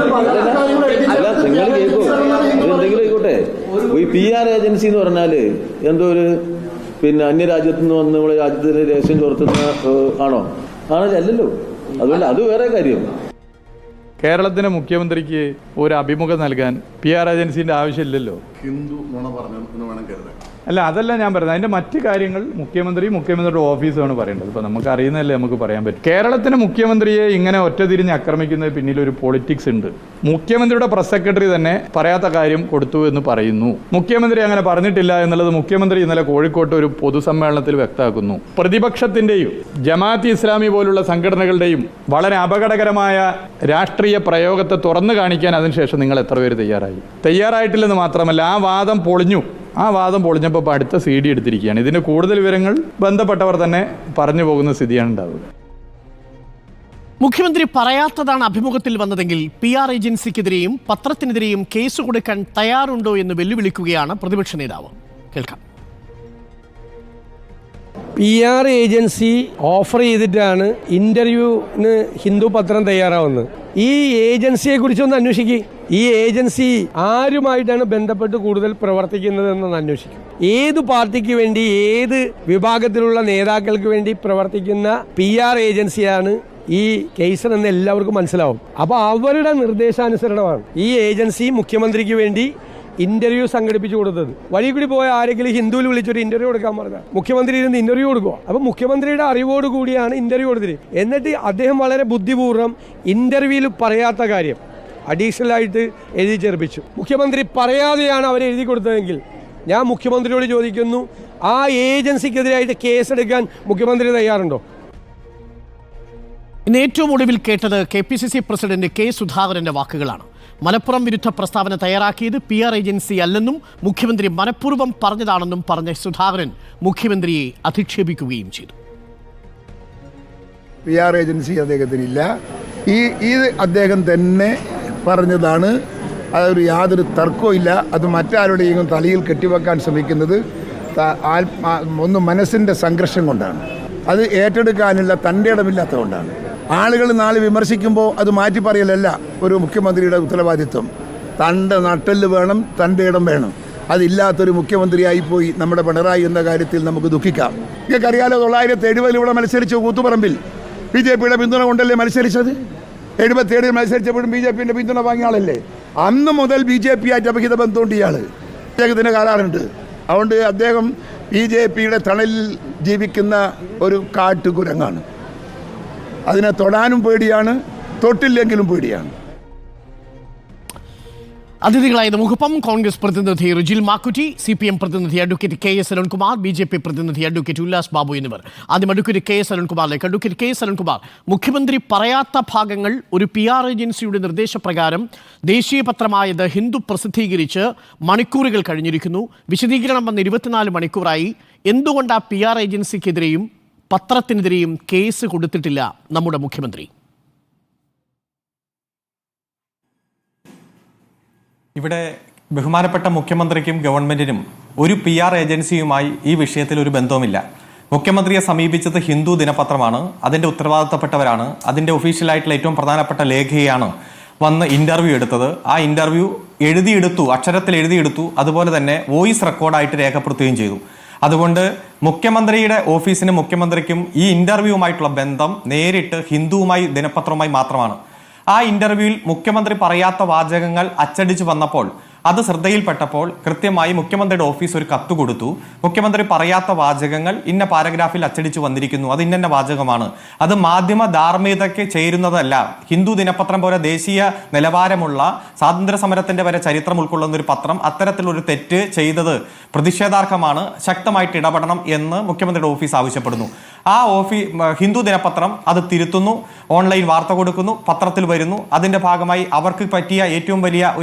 അല്ല, നിങ്ങൾ കേൾക്കൂ, എന്തെങ്കിലും ആയിക്കോട്ടെ. ഈ PR ഏജൻസി എന്ന് പറഞ്ഞാല് എന്തോ ഒരു അന്യരാജ്യത്ത് നിന്ന് വന്ന് നമ്മളെ രാജ്യത്തിന്റെ രഹസ്യം ചോർത്തുന്ന ആണോ? അല്ലല്ലോ. അതുകൊണ്ട് അത് വേറെ കാര്യം. കേരളത്തിലെ മുഖ്യമന്ത്രിക്ക് ഒരു അഭിമുഖം നൽകാൻ PR ഏജൻസിന്റെ ആവശ്യമില്ലല്ലോ. ഹിന്ദു നുണ പറഞ്ഞു എന്ന് വേണം കരുതാൻ. അല്ല, അതല്ല ഞാൻ പറയുന്നത്. അതിന്റെ മറ്റു കാര്യങ്ങൾ മുഖ്യമന്ത്രിയുടെ ഓഫീസാണ് പറയേണ്ടത്. ഇപ്പൊ നമുക്ക് അറിയുന്നതല്ലേ നമുക്ക് പറയാൻ പറ്റും. കേരളത്തിലെ മുഖ്യമന്ത്രിയെ ഇങ്ങനെ ഒറ്റതിരിഞ്ഞ് ആക്രമിക്കുന്നതിന് പിന്നിൽ ഒരു പൊളിറ്റിക്സ് ഉണ്ട്. മുഖ്യമന്ത്രിയുടെ പ്രസ് സെക്രട്ടറി തന്നെ പറയാത്ത കാര്യം കൊടുത്തു എന്ന് പറയുന്നു. മുഖ്യമന്ത്രി അങ്ങനെ പറഞ്ഞിട്ടില്ല എന്നുള്ളത് മുഖ്യമന്ത്രി ഇന്നലെ കോഴിക്കോട്ട് ഒരു പൊതുസമ്മേളനത്തിൽ വ്യക്തമാക്കുന്നു. പ്രതിപക്ഷത്തിന്റെയും ജമാഅത്ത് ഇസ്ലാമി പോലുള്ള സംഘടനകളുടെയും വളരെ അപകടകരമായ രാഷ്ട്രീയ പ്രയോഗത്തെ തുറന്നു കാണിക്കാൻ അതിനുശേഷം നിങ്ങൾ എത്ര പേര് തയ്യാറായിട്ടില്ലെന്ന് മാത്രമല്ല, ആ വാദം പൊളിഞ്ഞപ്പോൾ ഇപ്പോൾ അടുത്ത CD എടുത്തിരിക്കുകയാണ്. ഇതിന്റെ കൂടുതൽ വിവരങ്ങൾ ബന്ധപ്പെട്ടവർ തന്നെ പറഞ്ഞു പോകുന്ന സ്ഥിതിയാണ് ഉണ്ടാവുക. മുഖ്യമന്ത്രി പറയാത്തതാണ് അഭിമുഖത്തിൽ വന്നതെങ്കിൽ PR ഏജൻസിക്കെതിരെയും പത്രത്തിനെതിരെയും കേസ് കൊടുക്കാൻ തയ്യാറുണ്ടോ എന്ന് വെല്ലുവിളിക്കുകയാണ് പ്രതിപക്ഷ നേതാവ്. കേൾക്കാം. PR ഏജൻസി ഓഫർ ചെയ്തിട്ടാണ് ഇന്റർവ്യൂവിന് ഹിന്ദു പത്രം തയ്യാറാവുന്നത്. ഈ ഏജൻസിയെ കുറിച്ചൊന്ന് അന്വേഷിക്കുക. ഈ ഏജൻസി ആരുമായിട്ടാണ് ബന്ധപ്പെട്ട് കൂടുതൽ പ്രവർത്തിക്കുന്നതെന്ന് അന്വേഷിക്കും. ഏത് പാർട്ടിക്ക് വേണ്ടി, ഏത് വിഭാഗത്തിലുള്ള നേതാക്കൾക്ക് വേണ്ടി പ്രവർത്തിക്കുന്ന PR ഏജൻസിയാണ് ഈ കേസർ എന്ന് എല്ലാവർക്കും മനസ്സിലാവും. അപ്പോൾ അവരുടെ നിർദ്ദേശാനുസരണമാണ് ഈ ഏജൻസി മുഖ്യമന്ത്രിക്ക് വേണ്ടി ഇന്റർവ്യൂ സംഘടിപ്പിച്ചു കൊടുത്തത്. വഴി കൂടി പോയ ആരെങ്കിലും ഹിന്ദുവിൽ വിളിച്ചൊരു ഇന്റർവ്യൂ കൊടുക്കാൻ പറഞ്ഞാൽ മുഖ്യമന്ത്രി ഇരുന്ന് ഇന്റർവ്യൂ കൊടുക്കുക. അപ്പൊ മുഖ്യമന്ത്രിയുടെ അറിവോട് കൂടിയാണ് ഇന്റർവ്യൂ കൊടുത്തത്. എന്നിട്ട് അദ്ദേഹം വളരെ ബുദ്ധിപൂർവ്വം ഇന്റർവ്യൂവിൽ പറയാത്ത കാര്യം അഡീഷണൽ ആയിട്ട് എഴുതി ചേർപ്പിച്ചു. മുഖ്യമന്ത്രി പറയാതെയാണ് അവർ എഴുതി കൊടുത്തതെങ്കിൽ ഞാൻ മുഖ്യമന്ത്രിയോട് ചോദിക്കുന്നു, ആ ഏജൻസിക്കെതിരായിട്ട് കേസെടുക്കാൻ മുഖ്യമന്ത്രി തയ്യാറുണ്ടോ? ഇന്ന് ഏറ്റവും ഒടുവിൽ കേട്ടത് KPCC പ്രസിഡന്റ് K. സുധാകരന്റെ വാക്കുകളാണ്. മലപ്പുറം വിരുദ്ധ പ്രസ്താവന തയ്യാറാക്കിയത് PR ഏജൻസി അല്ലെന്നും മുഖ്യമന്ത്രി മനഃപൂർവ്വം പറഞ്ഞതാണെന്നും പറഞ്ഞ സുധാകരൻ മുഖ്യമന്ത്രിയെ അധിക്ഷേപിക്കുകയും ചെയ്തു. PR ഏജൻസി അദ്ദേഹത്തിനില്ല. ഇത് അദ്ദേഹം തന്നെ പറഞ്ഞതാണ്. അതൊരു യാതൊരു തർക്കവും ഇല്ല. അത് മറ്റാരുടെയും തലയിൽ കെട്ടിവെക്കാൻ ശ്രമിക്കുന്നത് ഒന്ന് മനസ്സിൻ്റെ സംഘർഷം കൊണ്ടാണ്. അത് ഏറ്റെടുക്കാനുള്ള തൻ്റെ ഇടമില്ലാത്തതുകൊണ്ടാണ്. ആളുകൾ നാളെ വിമർശിക്കുമ്പോൾ അത് മാറ്റി പറയലല്ല ഒരു മുഖ്യമന്ത്രിയുടെ ഉത്തരവാദിത്വം. തൻ്റെ നട്ടെല്ല് വേണം, തൻ്റെ ഇടം വേണം. അതില്ലാത്തൊരു മുഖ്യമന്ത്രിയായിപ്പോയി നമ്മുടെ പിണറായി എന്ന കാര്യത്തിൽ നമുക്ക് ദുഃഖിക്കാം. നിങ്ങൾക്കറിയാലോ, 970 ഇവിടെ മത്സരിച്ച കൂത്തുപറമ്പിൽ BJPയുടെ പിന്തുണ കൊണ്ടല്ലേ മത്സരിച്ചത്. 77 മത്സരിച്ചപ്പോഴും BJPൻ്റെ പിന്തുണ വാങ്ങിയ ആളല്ലേ. അന്ന് മുതൽ BJP ആയിട്ട് അപഹിത ബന്ധമുണ്ട് ഇയാൾ. അദ്ദേഹത്തിന് കരാറുണ്ട്. അതുകൊണ്ട് അദ്ദേഹം BJPയുടെ തണലിൽ ജീവിക്കുന്ന ഒരു കാട്ടുകുരങ്ങാണ്. അതിനെ തൊടാനും പേടിയാണ്, തൊട്ടില്ലെങ്കിലും പേടിയാണ്. അതിഥികളായത് മുഖപ്പം കോൺഗ്രസ് പ്രതിനിധി റിജിൽ മാക്കുറ്റി, CPM പ്രതിനിധി അഡ്വക്കേറ്റ് KS അരുൺകുമാർ, BJP പ്രതിനിധി അഡ്വക്കേറ്റ് ഉല്ലാസ് ബാബു എന്നിവർ. ആദ്യം അഡ്വക്കേറ്റ് KS അരുൺകുമാറിലേക്ക്. അഡ്വക്കേറ്റ് KS അരുൺകുമാർ, മുഖ്യമന്ത്രി പറയാത്ത ഭാഗങ്ങൾ ഒരു PR ഏജൻസിയുടെ നിർദ്ദേശപ്രകാരം ദേശീയ പത്രമായ ദ ഹിന്ദു പ്രസിദ്ധീകരിച്ച് മണിക്കൂറുകൾ കഴിഞ്ഞിരിക്കുന്നു. വിശദീകരണം വന്ന് 24 മണിക്കൂറായി. എന്തുകൊണ്ട് ആ PR ഏജൻസിക്കെതിരെയും പത്രത്തിനെതിരെയും കേസ് കൊടുത്തിട്ടില്ല നമ്മുടെ മുഖ്യമന്ത്രി? ഇവിടെ ബഹുമാനപ്പെട്ട മുഖ്യമന്ത്രിക്കും ഗവൺമെന്റിനും ഒരു PR ഏജൻസിയുമായി ഈ വിഷയത്തിൽ ഒരു ബന്ധവുമില്ല. മുഖ്യമന്ത്രിയെ സമീപിച്ചത് ഹിന്ദു ദിനപത്രമാണ്. അതിന്റെ ഉത്തരവാദിത്തപ്പെട്ടവരാണ്. അതിന്റെ ഒഫീഷ്യലായിട്ടുള്ള ഏറ്റവും പ്രധാനപ്പെട്ട ലേഖയാണ് വന്ന് ഇന്റർവ്യൂ എടുത്തത്. ആ ഇന്റർവ്യൂ എഴുതിയെടുത്തു, അക്ഷരത്തിൽ എഴുതിയെടുത്തു. അതുപോലെ തന്നെ വോയിസ് റെക്കോർഡായിട്ട് രേഖപ്പെടുത്തുകയും ചെയ്തു. അതുകൊണ്ട് മുഖ്യമന്ത്രിയുടെ ഓഫീസിനും മുഖ്യമന്ത്രിക്കും ഈ ഇന്റർവ്യൂവുമായിട്ടുള്ള ബന്ധം നേരിട്ട് ഹിന്ദുവുമായി ദിനപത്രവുമായി മാത്രമാണ്. ആ ഇന്റർവ്യൂവിൽ മുഖ്യമന്ത്രി പറയാത്ത വാചകങ്ങൾ അച്ചടിച്ചു വന്നപ്പോൾ അത് ശ്രദ്ധയിൽപ്പെട്ടപ്പോൾ കൃത്യമായി മുഖ്യമന്ത്രിയുടെ ഓഫീസ് ഒരു കത്ത് കൊടുത്തു. മുഖ്യമന്ത്രി പറയാത്ത വാചകങ്ങൾ ഇന്ന പാരഗ്രാഫിൽ അച്ചടിച്ചു വന്നിരിക്കുന്നു, അത് ഇന്ന വാചകമാണ്, അത് മാധ്യമ ധാർമ്മികതയ്ക്ക് ചേരുന്നതല്ല. ഹിന്ദു ദിനപത്രം പോലെ ദേശീയ നിലവാരമുള്ള സ്വാതന്ത്ര്യ സമരത്തിന്റെ വരെ ചരിത്രം ഉൾക്കൊള്ളുന്ന ഒരു പത്രം അത്തരത്തിലൊരു തെറ്റ് ചെയ്തത് പ്രതിഷേധാർഹമാണ്, ശക്തമായിട്ട് ഇടപെടണം എന്ന് മുഖ്യമന്ത്രിയുടെ ഓഫീസ് ആവശ്യപ്പെടുന്നു. ആ ഹിന്ദു ദിനപത്രം അത് തിരുത്തുന്നു, ഓൺലൈൻ വാർത്ത കൊടുക്കുന്നു, പത്രത്തിൽ വരുന്നു. അതിന്റെ ഭാഗമായി അവർക്ക് പറ്റിയ ഏറ്റവും വലിയ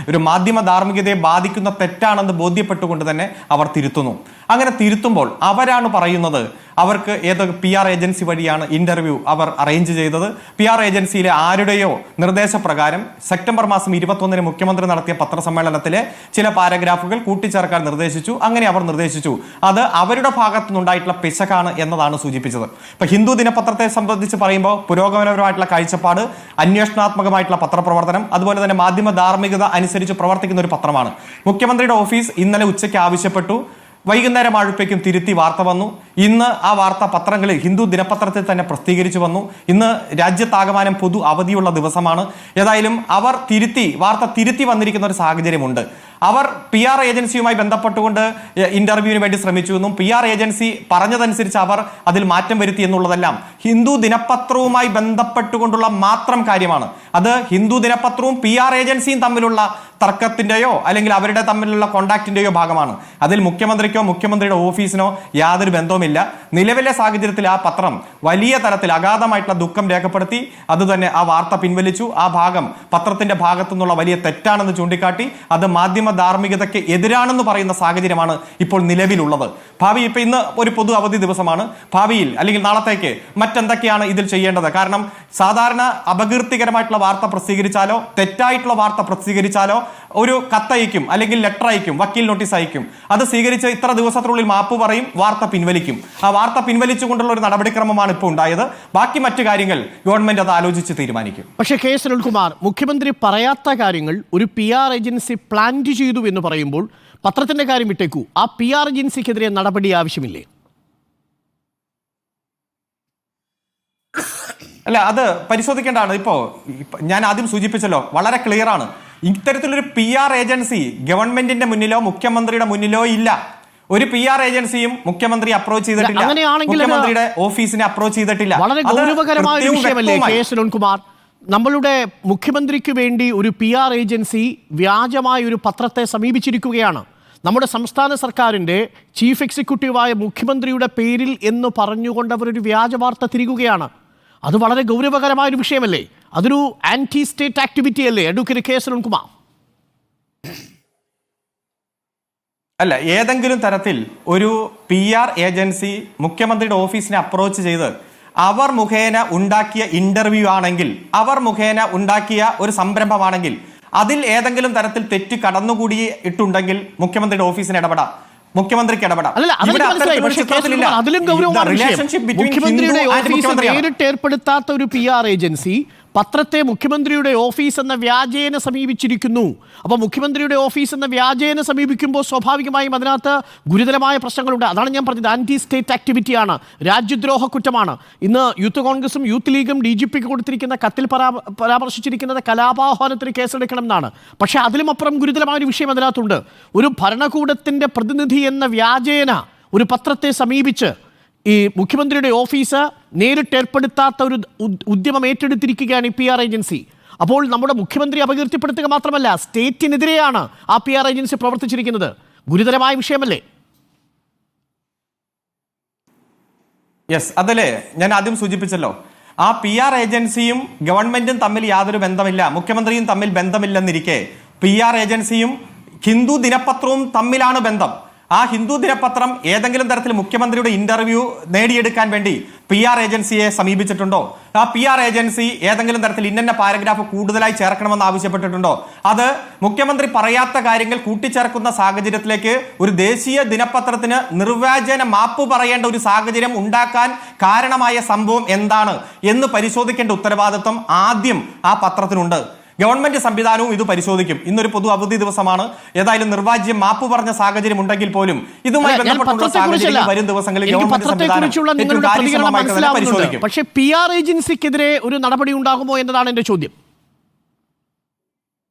ഒരു മാധ്യമ ധാർമ്മികതയെ ബാധിക്കുന്ന തെറ്റാണെന്ന് ബോധ്യപ്പെട്ടുകൊണ്ട് തന്നെ അവർ തിരുത്തുന്നു. അങ്ങനെ തിരുത്തുമ്പോൾ അവരാണ് പറയുന്നത് അവർക്ക് ഏതോ PR ഏജൻസി വഴിയാണ് ഇന്റർവ്യൂ അവർ അറേഞ്ച് ചെയ്തത്. PR ഏജൻസിയിലെ ആരുടെയോ നിർദ്ദേശപ്രകാരം സെപ്റ്റംബർ മാസം 21 മുഖ്യമന്ത്രി നടത്തിയ പത്രസമ്മേളനത്തിലെ ചില പാരഗ്രാഫുകൾ കൂട്ടിച്ചേർക്കാൻ നിർദ്ദേശിച്ചു. അങ്ങനെ അവർ നിർദ്ദേശിച്ചു. അത് അവരുടെ ഭാഗത്തു നിന്നുണ്ടായിട്ടുള്ള പിശകാണ് എന്നതാണ് സൂചിപ്പിച്ചത്. ഇപ്പൊ ഹിന്ദു ദിനപത്രത്തെ സംബന്ധിച്ച് പറയുമ്പോൾ പുരോഗമനപരമായിട്ടുള്ള കാഴ്ചപ്പാട്, അന്വേഷണാത്മകമായിട്ടുള്ള പത്രപ്രവർത്തനം, അതുപോലെ തന്നെ മാധ്യമ ധാർമ്മികത അനുസരിച്ച് പ്രവർത്തിക്കുന്ന ഒരു പത്രമാണ്. മുഖ്യമന്ത്രിയുടെ ഓഫീസ് ഇന്നലെ ഉച്ചയ്ക്ക് ആവശ്യപ്പെട്ടു, വൈകുന്നേരം ആഴ്ചയ്ക്കും തിരുത്തി വാർത്ത വന്നു. ഇന്ന് ആ വാർത്ത പത്രങ്ങളിൽ ഹിന്ദു ദിനപത്രത്തിൽ തന്നെ പ്രസിദ്ധീകരിച്ചു വന്നു. ഇന്ന് രാജ്യത്താകമാനം പൊതു അവധിയുള്ള ദിവസമാണ്. ഏതായാലും അവർ വാർത്ത തിരുത്തി വന്നിരിക്കുന്ന ഒരു സാഹചര്യമുണ്ട്. അവർ PR ഏജൻസിയുമായി ബന്ധപ്പെട്ടുകൊണ്ട് ഇന്റർവ്യൂവിന് വേണ്ടി ശ്രമിച്ചു എന്നും PR ഏജൻസി പറഞ്ഞതനുസരിച്ച് അവർ അതിൽ മാറ്റം വരുത്തി എന്നുള്ളതെല്ലാം ഹിന്ദു ദിനപത്രവുമായി ബന്ധപ്പെട്ടുകൊണ്ടുള്ള മാത്രം കാര്യമാണ്. അത് ഹിന്ദു ദിനപത്രവും PR ഏജൻസിയും തമ്മിലുള്ള തർക്കത്തിന്റെയോ അല്ലെങ്കിൽ അവരുടെ തമ്മിലുള്ള കോണ്ടാക്റ്റിന്റെയോ ഭാഗമാണ്. അതിൽ മുഖ്യമന്ത്രിക്കോ മുഖ്യമന്ത്രിയുടെ ഓഫീസിനോ യാതൊരു ബന്ധവുമില്ല. നിലവിലെ സാഹചര്യത്തിൽ ആ പത്രം വലിയ തരത്തിൽ അഗാധമായിട്ടുള്ള ദുഃഖം രേഖപ്പെടുത്തി അതുതന്നെ ആ വാർത്ത പിൻവലിച്ചു. ആ ഭാഗം പത്രത്തിന്റെ ഭാഗത്തു നിന്നുള്ള വലിയ തെറ്റാണെന്ന് ചൂണ്ടിക്കാട്ടി അത് മാധ്യമ ധാർമ്മികതയ്ക്ക് എതിരാണെന്ന് പറയുന്ന സാഹചര്യമാണ് ഇപ്പോൾ നിലവിലുള്ളത്. ഭാവി ഇപ്പൊ ഇന്ന് ഒരു പൊതു അവധി ദിവസമാണ്. ഭാവിയിൽ അല്ലെങ്കിൽ നാളത്തേക്ക് മറ്റെന്തൊക്കെയാണ് ഇതിൽ ചെയ്യേണ്ടത്? കാരണം സാധാരണ അപകീർത്തികരമായിട്ടുള്ള വാർത്ത പ്രസിദ്ധീകരിച്ചാലോ തെറ്റായിട്ടുള്ള വാർത്ത പ്രസിദ്ധീകരിച്ചാലോ ഒരു കത്തയക്കും അല്ലെങ്കിൽ ലെറ്റർ അയക്കും, വക്കീൽ നോട്ടീസ് അയക്കും. അത് സ്വീകരിച്ച് ഇത്ര ദിവസത്തിനുള്ളിൽ മാപ്പ് പറയും, വാർത്ത പിൻവലിക്കും. ആ വാർത്ത പിൻവലിച്ചുകൊണ്ടുള്ള ഒരു നടപടിക്രമമാണ് ഇപ്പോൾ ഉണ്ടായത്. ബാക്കി മറ്റു കാര്യങ്ങൾ ഗവൺമെന്റ് അത് ആലോചിച്ച് തീരുമാനിക്കും. പക്ഷേ സുനിൽകുമാർ, മുഖ്യമന്ത്രി പറയാത്ത കാര്യങ്ങൾ ഒരു PR ഏജൻസി പ്ലാൻ ചെയ്തു എന്ന് പറയുമ്പോൾ പത്രത്തിന്റെ കാര്യം വിട്ടേക്കൂ, ആ PR ഏജൻസിക്കെതിരെ നടപടി ആവശ്യമില്ലേ? അല്ല, അത് പരിശോധിക്കേണ്ടതാണ്. ഇപ്പോ ഞാൻ ആദ്യം സൂചിപ്പിച്ചല്ലോ, വളരെ ക്ലിയർ ആണ്. ഇത്തരത്തിലൊരു PR ഏജൻസി ഗവൺമെന്റിന്റെ മുന്നിലോ മുഖ്യമന്ത്രിയുടെ മുന്നിലോ ഇല്ല. ഒരു PR ഏജൻസിയും മുഖ്യമന്ത്രി അപ്രോച്ച് ചെയ്തിട്ടില്ല, മുഖ്യമന്ത്രിയുടെ ഓഫീസിനെ അപ്രോച്ച് ചെയ്തിട്ടില്ല. വളരെ ഗൗരവകരമായ ഒരു വിഷയമല്ലേ സുനിൽകുമാർ? നമ്മളുടെ മുഖ്യമന്ത്രിക്ക് വേണ്ടി ഒരു PR ഏജൻസി വ്യാജമായ ഒരു പത്രത്തെ സമീപിച്ചിരിക്കുകയാണ്. നമ്മുടെ സംസ്ഥാന സർക്കാരിൻ്റെ ചീഫ് എക്സിക്യൂട്ടീവായ മുഖ്യമന്ത്രിയുടെ പേരിൽ എന്ന് പറഞ്ഞുകൊണ്ട് അവരൊരു വ്യാജ വാർത്ത തിരികുകയാണ്. അത് വളരെ ഗൗരവകരമായ ഒരു വിഷയമല്ലേ? അതൊരു ആന്റി സ്റ്റേറ്റ് ആക്ടിവിറ്റി അല്ലേ അഡ്വക്കേറ്റ് സുനിൽകുമാർ? അല്ല, ഏതെങ്കിലും തരത്തിൽ ഒരു PR ഏജൻസി മുഖ്യമന്ത്രിയുടെ ഓഫീസിനെ അപ്രോച്ച് ചെയ്ത് അവർ മുഖേന ഉണ്ടാക്കിയ ഇന്റർവ്യൂ ആണെങ്കിൽ, അവർ മുഖേന ഉണ്ടാക്കിയ ഒരു സംരംഭമാണെങ്കിൽ, അതിൽ ഏതെങ്കിലും തരത്തിൽ തെറ്റ് കടന്നുകൂടിയിട്ടുണ്ടെങ്കിൽ മുഖ്യമന്ത്രിയുടെ ഓഫീസിന് ഇടപെടാം, മുഖ്യമന്ത്രിക്ക് ഇടപെടാം. മുഖ്യമന്ത്രിയുടെ ഓഫീസ് നേരിട്ട് ഏർപ്പെടുത്താത്ത ഒരു PR ഏജൻസി പത്രത്തെ മുഖ്യമന്ത്രിയുടെ ഓഫീസ് എന്ന വ്യാജേന സമീപിച്ചിരിക്കുന്നു. അപ്പോൾ മുഖ്യമന്ത്രിയുടെ ഓഫീസ് എന്ന വ്യാജേന സമീപിക്കുമ്പോൾ സ്വാഭാവികമായും അതിനകത്ത് ഗുരുതരമായ പ്രശ്നങ്ങളുണ്ട്. അതാണ് ഞാൻ പറഞ്ഞത്, ആന്റി സ്റ്റേറ്റ് ആക്ടിവിറ്റിയാണ്, രാജ്യദ്രോഹ കുറ്റമാണ്. ഇന്ന് യൂത്ത് കോൺഗ്രസും യൂത്ത് ലീഗും DGPക്ക് കൊടുത്തിരിക്കുന്ന കത്തിൽ പരാമർശിച്ചിരിക്കുന്നത് കലാപാഹ്വാനത്തിന് കേസെടുക്കണം എന്നാണ്. പക്ഷേ അതിലും അപ്പുറം ഗുരുതരമായ ഒരു വിഷയം അതിനകത്തുണ്ട്. ഒരു ഭരണകൂടത്തിൻ്റെ പ്രതിനിധി എന്ന വ്യാജേന ഒരു പത്രത്തെ സമീപിച്ച് ഈ മുഖ്യമന്ത്രിയുടെ ഓഫീസ് നേരിട്ട് ഏർപ്പെടുത്താത്ത ഒരു ഉദ്യമം ഏറ്റെടുത്തിരിക്കുകയാണ് ഈ PR ഏജൻസി. അപ്പോൾ നമ്മുടെ മുഖ്യമന്ത്രി അപകീർത്തിപ്പെടുത്തുക മാത്രമല്ല, സ്റ്റേറ്റിനെതിരെയാണ് ആ PR ഏജൻസി പ്രവർത്തിച്ചിരിക്കുന്നത്. ഗുരുതരമായ വിഷയമല്ലേ? യെസ്, അതല്ലേ ഞാൻ ആദ്യം സൂചിപ്പിച്ചല്ലോ. ആ PR ഏജൻസിയും ഗവൺമെന്റും തമ്മിൽ യാതൊരു ബന്ധമില്ല, മുഖ്യമന്ത്രിയും തമ്മിൽ ബന്ധമില്ലെന്നിരിക്കെ PR ഏജൻസിയും ഹിന്ദു ദിനപത്രവും തമ്മിലാണ് ബന്ധം. ആ ഹിന്ദു ദിനപത്രം ഏതെങ്കിലും തരത്തിൽ മുഖ്യമന്ത്രിയുടെ ഇന്റർവ്യൂ നേടിയെടുക്കാൻ വേണ്ടി PR ഏജൻസിയെ സമീപിച്ചിട്ടുണ്ടോ? ആ PR ഏജൻസി ഏതെങ്കിലും തരത്തിൽ ഇന്ന പാരഗ്രാഫ് കൂടുതലായി ചേർക്കണമെന്ന് ആവശ്യപ്പെട്ടിട്ടുണ്ടോ? അത് മുഖ്യമന്ത്രി പറയാത്ത കാര്യങ്ങൾ കൂട്ടിച്ചേർക്കുന്ന സാഹചര്യത്തിലേക്ക് ഒരു ദേശീയ ദിനപത്രത്തിന് നിർവ്യാജന മാപ്പ് പറയേണ്ട ഒരു സാഹചര്യം ഉണ്ടാക്കാൻ കാരണമായ സംഭവം എന്താണ് എന്ന് പരിശോധിക്കേണ്ട ഉത്തരവാദിത്വം ആദ്യം ആ പത്രത്തിനുണ്ട്. ഗവൺമെന്റ് സംവിധാനവും ഇത് പരിശോധിക്കും. ഇന്നൊരു പൊതു അവധി ദിവസമാണ്. ഏതായാലും നിർവാജ്യം മാപ്പ് പറഞ്ഞ സാഹചര്യം ഉണ്ടെങ്കിൽ പോലും ഇതുമായി ബന്ധപ്പെട്ടുള്ള സാഹചര്യം വരും ദിവസങ്ങളിൽ പരിശോധിക്കും. പക്ഷേ PR ഏജൻസിക്കെതിരെ ഒരു നടപടി ഉണ്ടാകുമോ എന്നതാണ് എന്റെ ചോദ്യം.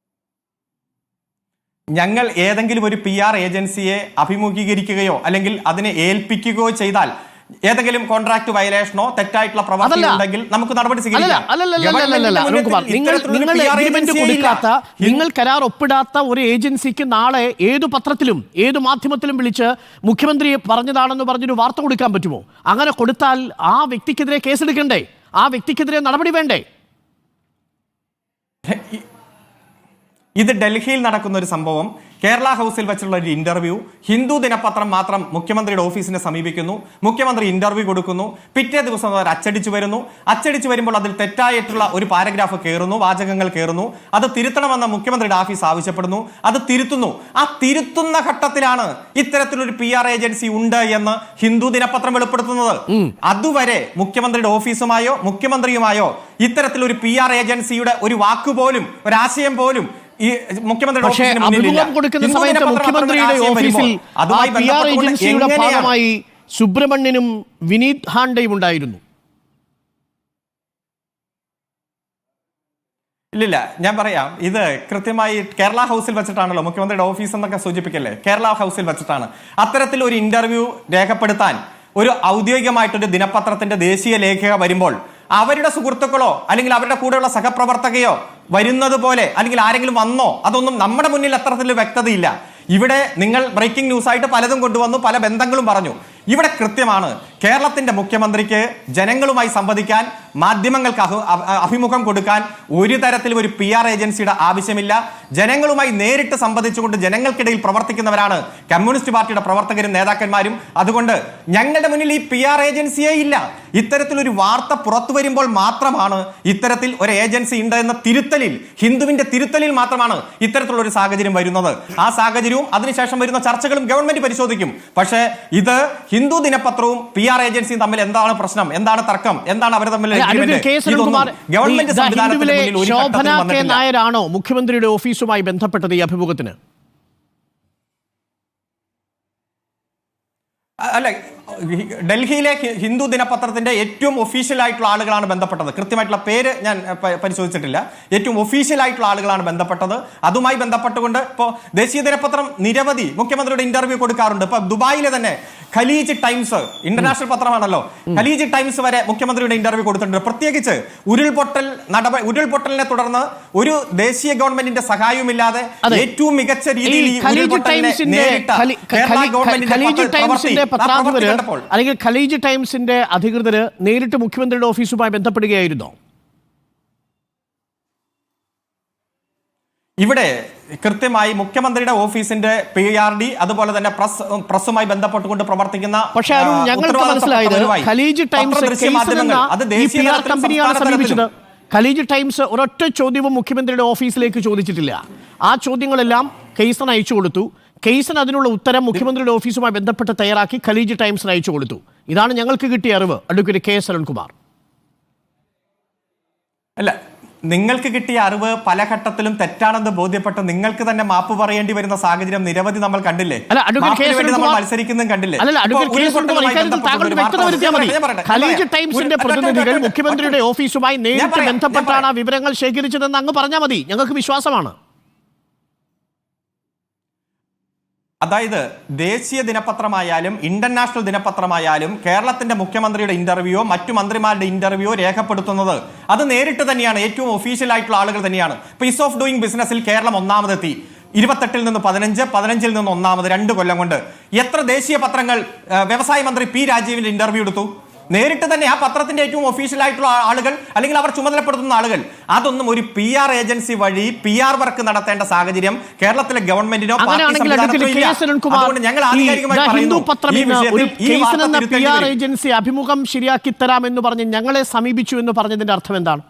ഞങ്ങൾ ഏതെങ്കിലും ഒരു PR ഏജൻസിയെ അഭിമുഖീകരിക്കുകയോ അല്ലെങ്കിൽ അതിനെ ഏൽപ്പിക്കുകയോ ചെയ്താൽ ഏതെങ്കിലും കോൺട്രാക്ട് വയലേഷനോ തെറ്റായിട്ടുള്ള പ്രവർത്തി ഉണ്ടെങ്കിൽ നമുക്ക് നടപടി സ്വീകരിക്കാം. നിങ്ങൾ കരാർ ഒപ്പിടാത്ത ഒരു ഏജൻസിക്ക് നാളെ ഏതു പത്രത്തിലും ഏതു മാധ്യമത്തിലും വിളിച്ച് മുഖ്യമന്ത്രി പറഞ്ഞതാണെന്ന് പറഞ്ഞൊരു വാർത്ത കൊടുക്കാൻ പറ്റുമോ? അങ്ങനെ കൊടുത്താൽ ആ വ്യക്തിക്കെതിരെ കേസെടുക്കണ്ടേ? ആ വ്യക്തിക്കെതിരെ നടപടി വേണ്ടേ? ഇത് ഡൽഹിയിൽ നടക്കുന്ന ഒരു സംഭവം. കേരള ഹൗസിൽ വെച്ചുള്ള ഒരു ഇന്റർവ്യൂ. ഹിന്ദു ദിനപത്രം മാത്രം മുഖ്യമന്ത്രിയുടെ ഓഫീസിനെ സമീപിക്കുന്നു. മുഖ്യമന്ത്രി ഇന്റർവ്യൂ കൊടുക്കുന്നു. പിറ്റേ ദിവസം അവർ അച്ചടിച്ചു വരുന്നു. അച്ചടിച്ചു വരുമ്പോൾ അതിൽ തെറ്റായിട്ടുള്ള ഒരു പാരഗ്രാഫ് കയറുന്നു, വാചകങ്ങൾ കയറുന്നു. അത് തിരുത്തണമെന്ന് മുഖ്യമന്ത്രിയുടെ ഓഫീസ് ആവശ്യപ്പെടുന്നു. അത് തിരുത്തുന്നു. ആ തിരുത്തുന്ന ഘട്ടത്തിലാണ് ഇത്തരത്തിലൊരു PR ഏജൻസി ഉണ്ട് എന്ന് ഹിന്ദു ദിനപത്രം വെളിപ്പെടുത്തുന്നത്. അതുവരെ മുഖ്യമന്ത്രിയുടെ ഓഫീസുമായോ മുഖ്യമന്ത്രിയുമായോ ഇത്തരത്തിലൊരു PR ഏജൻസിയുടെ ഒരു വാക്കുപോലും ഒരാശയം പോലും ഈ മുഖ്യമന്ത്രിയുടെ ഭാഗമായി സുബ്രഹ്മണ്യനും വിനീത് ഹാണ്ടയും ഉണ്ടായിരുന്നു. ഇല്ലില്ല, ഞാൻ പറയാം. ഇത് കൃത്യമായി കേരള ഹൗസിൽ വെച്ചിട്ടാണല്ലോ, മുഖ്യമന്ത്രിയുടെ ഓഫീസ് എന്നൊക്കെ സൂചിപ്പിക്കല്ലേ, കേരള ഹൗസിൽ വെച്ചിട്ടാണ്. അത്തരത്തിലൊരു ഇന്റർവ്യൂ രേഖപ്പെടുത്താൻ ഒരു ഔദ്യോഗികമായിട്ടൊരു ദിനപത്രത്തിന്റെ ദേശീയ ലേഖക വരുമ്പോൾ അവരുടെ സുഹൃത്തുക്കളോ അല്ലെങ്കിൽ അവരുടെ കൂടെയുള്ള സഹപ്രവർത്തകയോ വരുന്നത് പോലെ അല്ലെങ്കിൽ ആരെങ്കിലും വന്നോ, അതൊന്നും നമ്മുടെ മുന്നിൽ അത്തരത്തിൽ വ്യക്തതയില്ല. ഇവിടെ നിങ്ങൾ ബ്രേക്കിംഗ് ന്യൂസ് ആയിട്ട് പലതും കൊണ്ടുവന്നു, പല ബന്ധങ്ങളും പറഞ്ഞു. ഇവിടെ കൃത്യമാണ്, കേരളത്തിന്റെ മുഖ്യമന്ത്രിക്ക് ജനങ്ങളുമായി സംവദിക്കാൻ, മാധ്യമങ്ങൾക്ക് അഭിമുഖം കൊടുക്കാൻ ഒരു തരത്തിലും ഒരു PR ഏജൻസിയുടെ ആവശ്യമില്ല. ജനങ്ങളുമായി നേരിട്ട് സംവദിച്ചുകൊണ്ട് ജനങ്ങൾക്കിടയിൽ പ്രവർത്തിക്കുന്നവരാണ് കമ്മ്യൂണിസ്റ്റ് പാർട്ടിയുടെ പ്രവർത്തകരും നേതാക്കന്മാരും. അതുകൊണ്ട് ഞങ്ങളുടെ മുന്നിൽ ഈ PR ഏജൻസിയേ ഇല്ല. ഇത്തരത്തിലൊരു വാർത്ത പുറത്തു വരുമ്പോൾ മാത്രമാണ് ഇത്തരത്തിൽ ഒരു ഏജൻസി ഉണ്ട് എന്ന തിരുത്തലിൽ, ഹിന്ദുവിന്റെ തിരുത്തലിൽ മാത്രമാണ് ഇത്തരത്തിലുള്ള ഒരു സാഹചര്യം വരുന്നത്. ആ സാഹചര്യവും അതിനുശേഷം വരുന്ന ചർച്ചകളും ഗവൺമെന്റ് പരിശോധിക്കും. പക്ഷേ ഇത് ഹിന്ദു ദിനപത്രവും PR ഏജൻസിയും തമ്മിൽ എന്താണ് പ്രശ്നം, എന്താണ് തർക്കം, എന്താണ് അവർ തമ്മിൽ ഗവൺമെന്റ് ശോഭന കെ നായരാണോ മുഖ്യമന്ത്രിയുടെ ഓഫീസുമായി ബന്ധപ്പെട്ടത് ഈ അഭിമുഖത്തിന്? അല്ല, ഡൽഹിയിലെ ഹിന്ദു ദിനപത്രത്തിന്റെ ഏറ്റവും ഒഫീഷ്യൽ ആയിട്ടുള്ള ആളുകളാണ് ബന്ധപ്പെട്ടത്. കൃത്യമായിട്ടുള്ള പേര് ഞാൻ പരിശോധിച്ചിട്ടില്ല. ഏറ്റവും ഒഫീഷ്യൽ ആയിട്ടുള്ള ആളുകളാണ് ബന്ധപ്പെട്ടത്. അതുമായി ബന്ധപ്പെട്ടുകൊണ്ട് ഇപ്പോൾ ദേശീയ ദിനപത്രം നിരവധി മുഖ്യമന്ത്രിയുടെ ഇന്റർവ്യൂ കൊടുക്കാറുണ്ട്. ഇപ്പൊ ദുബായിലെ തന്നെ ഖലീജ് ടൈംസ്, ഇന്റർനാഷണൽ പത്രമാണല്ലോ, ഖലീജ് ടൈംസ് വരെ മുഖ്യമന്ത്രിയുടെ ഇന്റർവ്യൂ കൊടുത്തിട്ടുണ്ട്. പ്രത്യേകിച്ച് ഉരുൾപൊട്ടലിനെ തുടർന്ന് ഒരു ദേശീയ ഗവൺമെന്റിന്റെ സഹായവുമില്ലാതെ ഏറ്റവും മികച്ച രീതിയിൽ അല്ലെങ്കിൽ ഖലീജ് ടൈംസിന്റെ അധികൃതര് നേരിട്ട് മുഖ്യമന്ത്രിയുടെ ഓഫീസുമായി ബന്ധപ്പെടുകയായിരുന്നോ? ഇവിടെ കൃത്യമായി മുഖ്യമന്ത്രിയുടെ ഓഫീസിന്റെ PRD അതുപോലെ തന്നെ പ്രസ്സുമായി ബന്ധപ്പെട്ടുകൊണ്ട് പ്രവർത്തിക്കുന്ന, പക്ഷേ ഞങ്ങൾക്ക് മനസ്സിലായത് ഖലീജ് ടൈംസ് കമ്പനിയാണ് സമീപിച്ചത്. ഖലീജ് ടൈംസ് ഒരൊറ്റ ചോദ്യവും മുഖ്യമന്ത്രിയുടെ ഓഫീസിലേക്ക് ചോദിച്ചിട്ടില്ല. ആ ചോദ്യങ്ങളെല്ലാം കേസിന് അയച്ചു കൊടുത്തു. കേസിന് അതിനുള്ള ഉത്തരം മുഖ്യമന്ത്രിയുടെ ഓഫീസുമായി ബന്ധപ്പെട്ട് തയ്യാറാക്കി ഖലീജ് ടൈംസിന് അയച്ചു കൊടുത്തു. ഇതാണ് ഞങ്ങൾക്ക് കിട്ടിയ അറിവ്. Advocate KS Arunkumar. അല്ല, നിങ്ങൾക്ക് കിട്ടിയ അറിവ് പല ഘട്ടത്തിലും തെറ്റാണെന്ന് ബോധ്യപ്പെട്ട് നിങ്ങൾക്ക് തന്നെ മാപ്പ് പറയേണ്ടി വരുന്ന സാഹചര്യം നിരവധി നമ്മൾ കണ്ടില്ലേ? നമ്മൾ മത്സരിക്കുന്നതും കണ്ടില്ലേ? ഖലീജ് ടൈംസിന്റെ പ്രതിനിധികൾ മുഖ്യമന്ത്രിയുടെ ഓഫീസുമായി നേരിട്ട് ബന്ധപ്പെട്ടാണ് ആ വിവരങ്ങൾ ശേഖരിച്ചതെന്ന് അങ്ങ് പറഞ്ഞാൽ മതി, ഞങ്ങൾക്ക് വിശ്വാസമാണ്. അതായത് ദേശീയ ദിനപത്രമായാലും ഇന്റർനാഷണൽ ദിനപത്രമായാലും കേരളത്തിന്റെ മുഖ്യമന്ത്രിയുടെ ഇന്റർവ്യൂയോ മറ്റു മന്ത്രിമാരുടെ ഇന്റർവ്യൂയോ രേഖപ്പെടുത്തുന്നത് അത് നേരിട്ട് തന്നെയാണ്, ഏറ്റവും ഒഫീഷ്യൽ ആയിട്ടുള്ള ആളുകൾ തന്നെയാണ്. ഇപ്പൊ ഈസ് ഓഫ് ഡൂയിങ് ബിസിനസ്സിൽ കേരളം ഒന്നാമതെത്തി. 28 നിന്ന് 15, 15 നിന്ന് ഒന്നാമത്, 2 കൊല്ലം കൊണ്ട്. എത്ര ദേശീയ പത്രങ്ങൾ വ്യവസായ മന്ത്രി P. രാജീവിന്റെ ഇന്റർവ്യൂ എടുത്തു? നേരിട്ട് തന്നെ ആ പത്രത്തിന്റെ ഏറ്റവും ഒഫീഷ്യൽ ആയിട്ടുള്ള ആളുകൾ അല്ലെങ്കിൽ അവർ ചുമതലപ്പെടുത്തുന്ന ആളുകൾ. അതൊന്നും ഒരു PR ഏജൻസി വഴി PR വർക്ക് നടത്തേണ്ട സാഹചര്യം കേരളത്തിലെ ഗവൺമെന്റിനോ അതുകൊണ്ട് ഞങ്ങൾ ആധികാരികമായി ഏജൻസി അഭിമുഖം ശരിയാക്കി തരാമെന്ന് പറഞ്ഞ് ഞങ്ങളെ സമീപിച്ചു എന്ന് പറഞ്ഞതിന്റെ അർത്ഥം എന്താണ്?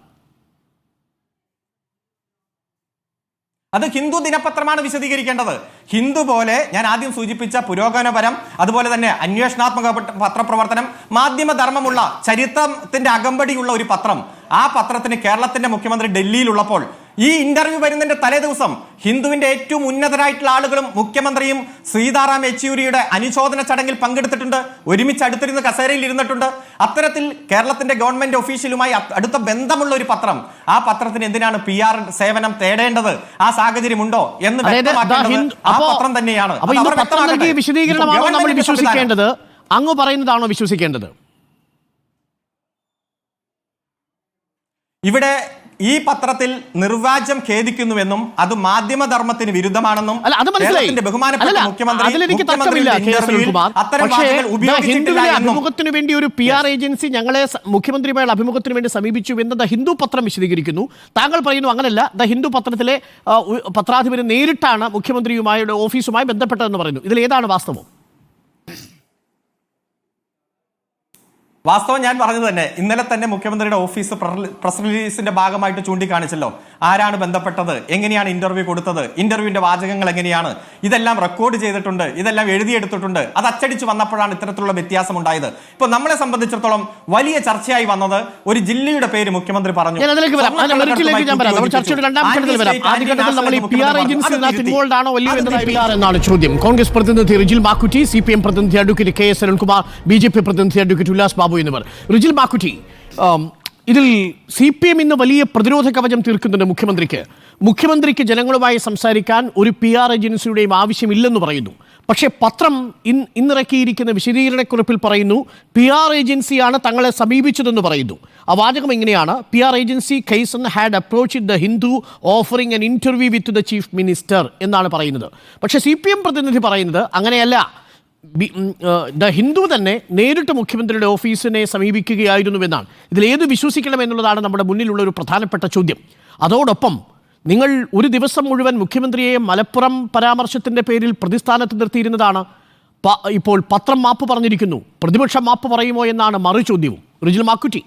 അത് ഹിന്ദു ദിനപത്രമാണ് വിശദീകരിക്കേണ്ടത്. ഹിന്ദു പോലെ ഞാൻ ആദ്യം സൂചിപ്പിച്ച പുരോഗമനപരം, അതുപോലെ തന്നെ അന്വേഷണാത്മക പത്രപ്രവർത്തനം, മാധ്യമധർമ്മമുള്ള ചരിത്രത്തിന്റെ അകമ്പടിയുള്ള ഒരു പത്രം, ആ പത്രത്തിന് കേരളത്തിന്റെ മുഖ്യമന്ത്രി ഡൽഹിയിലുള്ളപ്പോൾ ഈ ഇന്റർവ്യൂ വരുന്നതിന്റെ തലേ ദിവസം ഹിന്ദുവിന്റെ ഏറ്റവും ഉന്നതരായിട്ടുള്ള ആളുകളും മുഖ്യമന്ത്രിയും സീതാറാം യെച്ചൂരിയുടെ അനുശോചന ചടങ്ങിൽ പങ്കെടുത്തിട്ടുണ്ട്, ഒരുമിച്ച് അടുത്തിരുന്ന് കസേരയിൽ ഇരുന്നിട്ടുണ്ട്. അത്തരത്തിൽ കേരളത്തിന്റെ ഗവൺമെന്റ് ഒഫീഷ്യലുമായി അടുത്ത ബന്ധമുള്ള ഒരു പത്രം, ആ പത്രത്തിന് എന്തിനാണ് PR സേവനം തേടേണ്ടത്? ആ സാഹചര്യം ഉണ്ടോ എന്ന് വ്യക്തമാക്കേണ്ടത് ആ പത്രം തന്നെയാണ്. വിശദീകരണമാണോ നമ്മൾ വിശ്വസിക്കേണ്ടത്? അങ്ങ് പറയുന്നതാണോ വിശ്വസിക്കേണ്ടത്? ഇവിടെ ഈ പത്രത്തിൽ നിർവാചം ഖേദിക്കുന്നുവെന്നും അത് മാധ്യമധർമ്മത്തിന് വിരുദ്ധമാണെന്നും ബഹുമാനപ്പെട്ട അഭിമുഖത്തിന് വേണ്ടി ഒരു PR ഏജൻസി ഞങ്ങളെ മുഖ്യമന്ത്രിയുമായുള്ള അഭിമുഖത്തിന് വേണ്ടി സമീപിച്ചു എന്ന് ഹിന്ദു പത്രം വിശദീകരിക്കുന്നു. താങ്കൾ പറയുന്നു അങ്ങനല്ല, ഹിന്ദു പത്രത്തിലെ പത്രാധിപര് നേരിട്ടാണ് മുഖ്യമന്ത്രിയുമായുടെ ഓഫീസുമായി ബന്ധപ്പെട്ടതെന്ന് പറയുന്നു. ഇതിൽ ഏതാണ് വാസ്തവം? വാസ്തവം ഞാൻ പറഞ്ഞത് തന്നെ. ഇന്നലെ തന്നെ മുഖ്യമന്ത്രിയുടെ ഓഫീസ് പ്രസ് റിലീസിന്റെ ഭാഗമായിട്ട് ചൂണ്ടിക്കാണിച്ചല്ലോ ആരാണ് ബന്ധപ്പെട്ടത്, എങ്ങനെയാണ് ഇന്റർവ്യൂ കൊടുത്തത്, ഇന്റർവ്യൂവിന്റെ വാചകങ്ങൾ എങ്ങനെയാണ്, ഇതെല്ലാം റെക്കോർഡ് ചെയ്തിട്ടുണ്ട്, ഇതെല്ലാം എഴുതിയെടുത്തിട്ടുണ്ട്. അത് അച്ചടിച്ച് വന്നപ്പോഴാണ് ഇത്തരത്തിലുള്ള വ്യത്യാസം ഉണ്ടായത്. ഇപ്പൊ നമ്മളെ സംബന്ധിച്ചിടത്തോളം വലിയ ചർച്ചയായി വന്നത് ഒരു ജില്ലയുടെ പേര് മുഖ്യമന്ത്രി പറഞ്ഞു. എന്നാണ് ചോദ്യം. കോൺഗ്രസ് പ്രതിനിധി റിജിൽ മാക്കുറ്റി, CPM പ്രതിനിധി അഡ്വക്കേറ്റ് KS അരുൺകുമാർ, BJP പ്രതിനിധി അഡ്വക്കേറ്റ് ഉല്ലാസ് ബാബു എന്നിവർ. റിജിൽ മാക്കുറ്റി, ഇതിൽ CPM ഇന്ന് വലിയ പ്രതിരോധ കവചം തീർക്കുന്നുണ്ട് മുഖ്യമന്ത്രിക്ക് ജനങ്ങളുമായി സംസാരിക്കാൻ ഒരു PR ഏജൻസിയുടെയും ആവശ്യമില്ലെന്ന് പറയുന്നു. പക്ഷേ പത്രം ഇന്നിറക്കിയിരിക്കുന്ന വിശദീകരണക്കുറിപ്പിൽ പറയുന്നു PR ഏജൻസിയാണ് തങ്ങളെ സമീപിച്ചതെന്ന് പറയുന്നു. ആ വാചകം എങ്ങനെയാണ്? PR agency കൈസൺ had approached the Hindu offering an interview with the chief minister എന്നാണ് പറയുന്നത്. പക്ഷേ CPM പ്രതിനിധി പറയുന്നത് അങ്ങനെയല്ല, ദ ഹിന്ദു തന്നെ നേരിട്ട് മുഖ്യമന്ത്രിയുടെ ഓഫീസിനെ സമീപിക്കുകയായിരുന്നുവെന്നാണ്. ഇതിലേത് വിശ്വസിക്കണം എന്നുള്ളതാണ് നമ്മുടെ മുന്നിലുള്ള ഒരു പ്രധാനപ്പെട്ട ചോദ്യം. അതോടൊപ്പം നിങ്ങൾ ഒരു ദിവസം മുഴുവൻ മുഖ്യമന്ത്രിയെ മലപ്പുറം പരാമർശത്തിൻ്റെ പേരിൽ പ്രതിസ്ഥാനത്ത് നിർത്തിയിരുന്നതാണ്. ഇപ്പോൾ പത്രം മാപ്പ് പറഞ്ഞിരിക്കുന്നു. പ്രതിപക്ഷം മാപ്പ് പറയുമോ എന്നാണ് മറു ചോദ്യവും. റിജിൽ മാക്കുറ്റി.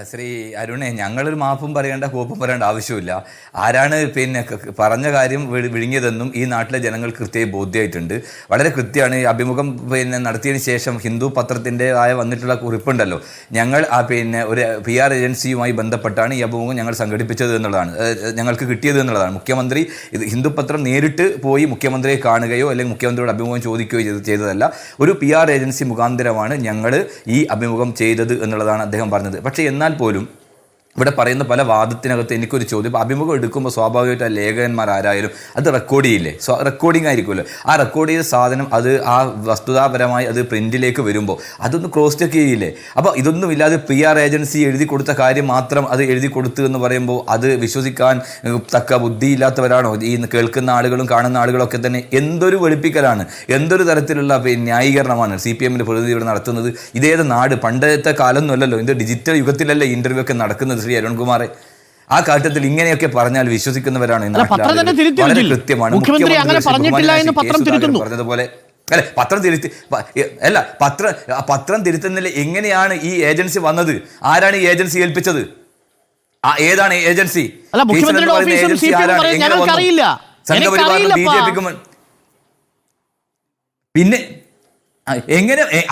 ശ്രീ അരുണെ, ഞങ്ങളൊരു മാപ്പും പറയേണ്ട കോപ്പും പറയേണ്ട ആവശ്യമില്ല. ആരാണ് പറഞ്ഞ കാര്യം വിഴുങ്ങിയതെന്നും ഈ നാട്ടിലെ ജനങ്ങൾ കൃത്യമായി ബോധ്യമായിട്ടുണ്ട്. വളരെ കൃത്യമാണ്. ഈ അഭിമുഖം നടത്തിയതിന് ശേഷം ഹിന്ദു പത്രത്തിൻ്റെതായ വന്നിട്ടുള്ള കുറിപ്പുണ്ടല്ലോ, ഞങ്ങൾ ഒരു PR ഏജൻസിയുമായി ബന്ധപ്പെട്ടാണ് ഈ അഭിമുഖം ഞങ്ങൾ സംഘടിപ്പിച്ചത് എന്നുള്ളതാണ്, ഞങ്ങൾക്ക് കിട്ടിയത് എന്നുള്ളതാണ്. മുഖ്യമന്ത്രി ഇത് ഹിന്ദു പത്രം നേരിട്ട് പോയി മുഖ്യമന്ത്രിയെ കാണുകയോ അല്ലെങ്കിൽ മുഖ്യമന്ത്രിയോട് അഭിമുഖം ചോദിക്കുകയോ ചെയ്തതല്ല. ഒരു PR ഏജൻസി മുഖാന്തരമാണ് ഞങ്ങൾ ഈ അഭിമുഖം ചെയ്തത് എന്നുള്ളതാണ് അദ്ദേഹം പറഞ്ഞത്. പക്ഷേ എന്നാൽ പോലും ഇവിടെ പറയുന്ന പല വാദത്തിനകത്ത് എനിക്കൊരു ചോദ്യം, അഭിമുഖം എടുക്കുമ്പോൾ സ്വാഭാവികമായിട്ട് ആ ലേഖകന്മാർ ആരായാലും അത് റെക്കോർഡ് ചെയ്യില്ലേ? റെക്കോർഡിംഗ് ആയിരിക്കുമല്ലോ. ആ റെക്കോർഡ് ചെയ്ത സാധനം അത് ആ വസ്തുതാപരമായി അത് പ്രിന്റിലേക്ക് വരുമ്പോൾ അതൊന്ന് ക്രോസ് ചെക്ക് ചെയ്യില്ലേ? അപ്പോൾ ഇതൊന്നും ഇല്ലാതെ PR ഏജൻസി എഴുതി കൊടുത്ത കാര്യം മാത്രം അത് എഴുതി കൊടുത്തു എന്ന് പറയുമ്പോൾ അത് വിശ്വസിക്കാൻ തക്ക ബുദ്ധിയില്ലാത്തവരാണോ ഈ കേൾക്കുന്ന ആളുകളും കാണുന്ന ആളുകളൊക്കെ തന്നെ? എന്തൊരു വെളുപ്പിക്കലാണ്, എന്തൊരു തരത്തിലുള്ള ന്യായീകരണമാണ് CPM പ്രതിനിധി ഇവിടെ നടത്തുന്നത്? ഇതേത് നാട്? പണ്ടത്തെ കാലമൊന്നുമല്ലല്ലോ, ഇത് ഡിജിറ്റൽ യുഗത്തിലല്ലേ ഇന്റർവ്യൂ ഒക്കെ നടക്കുന്നത്. ശ്രീ അരുൺകുമാറെ, ആ കാലഘട്ടത്തിൽ ഇങ്ങനെയൊക്കെ പറഞ്ഞാൽ വിശ്വസിക്കുന്നവരാണ്. വളരെ കൃത്യമാണ് പറഞ്ഞതുപോലെ അല്ലെ, പത്രം തിരുത്തുന്നില്ല. എങ്ങനെയാണ് ഈ ഏജൻസി വന്നത്? ആരാണ് ഈ ഏജൻസി ഏൽപ്പിച്ചത്? ഏതാണ് ഏജൻസി? പിന്നെ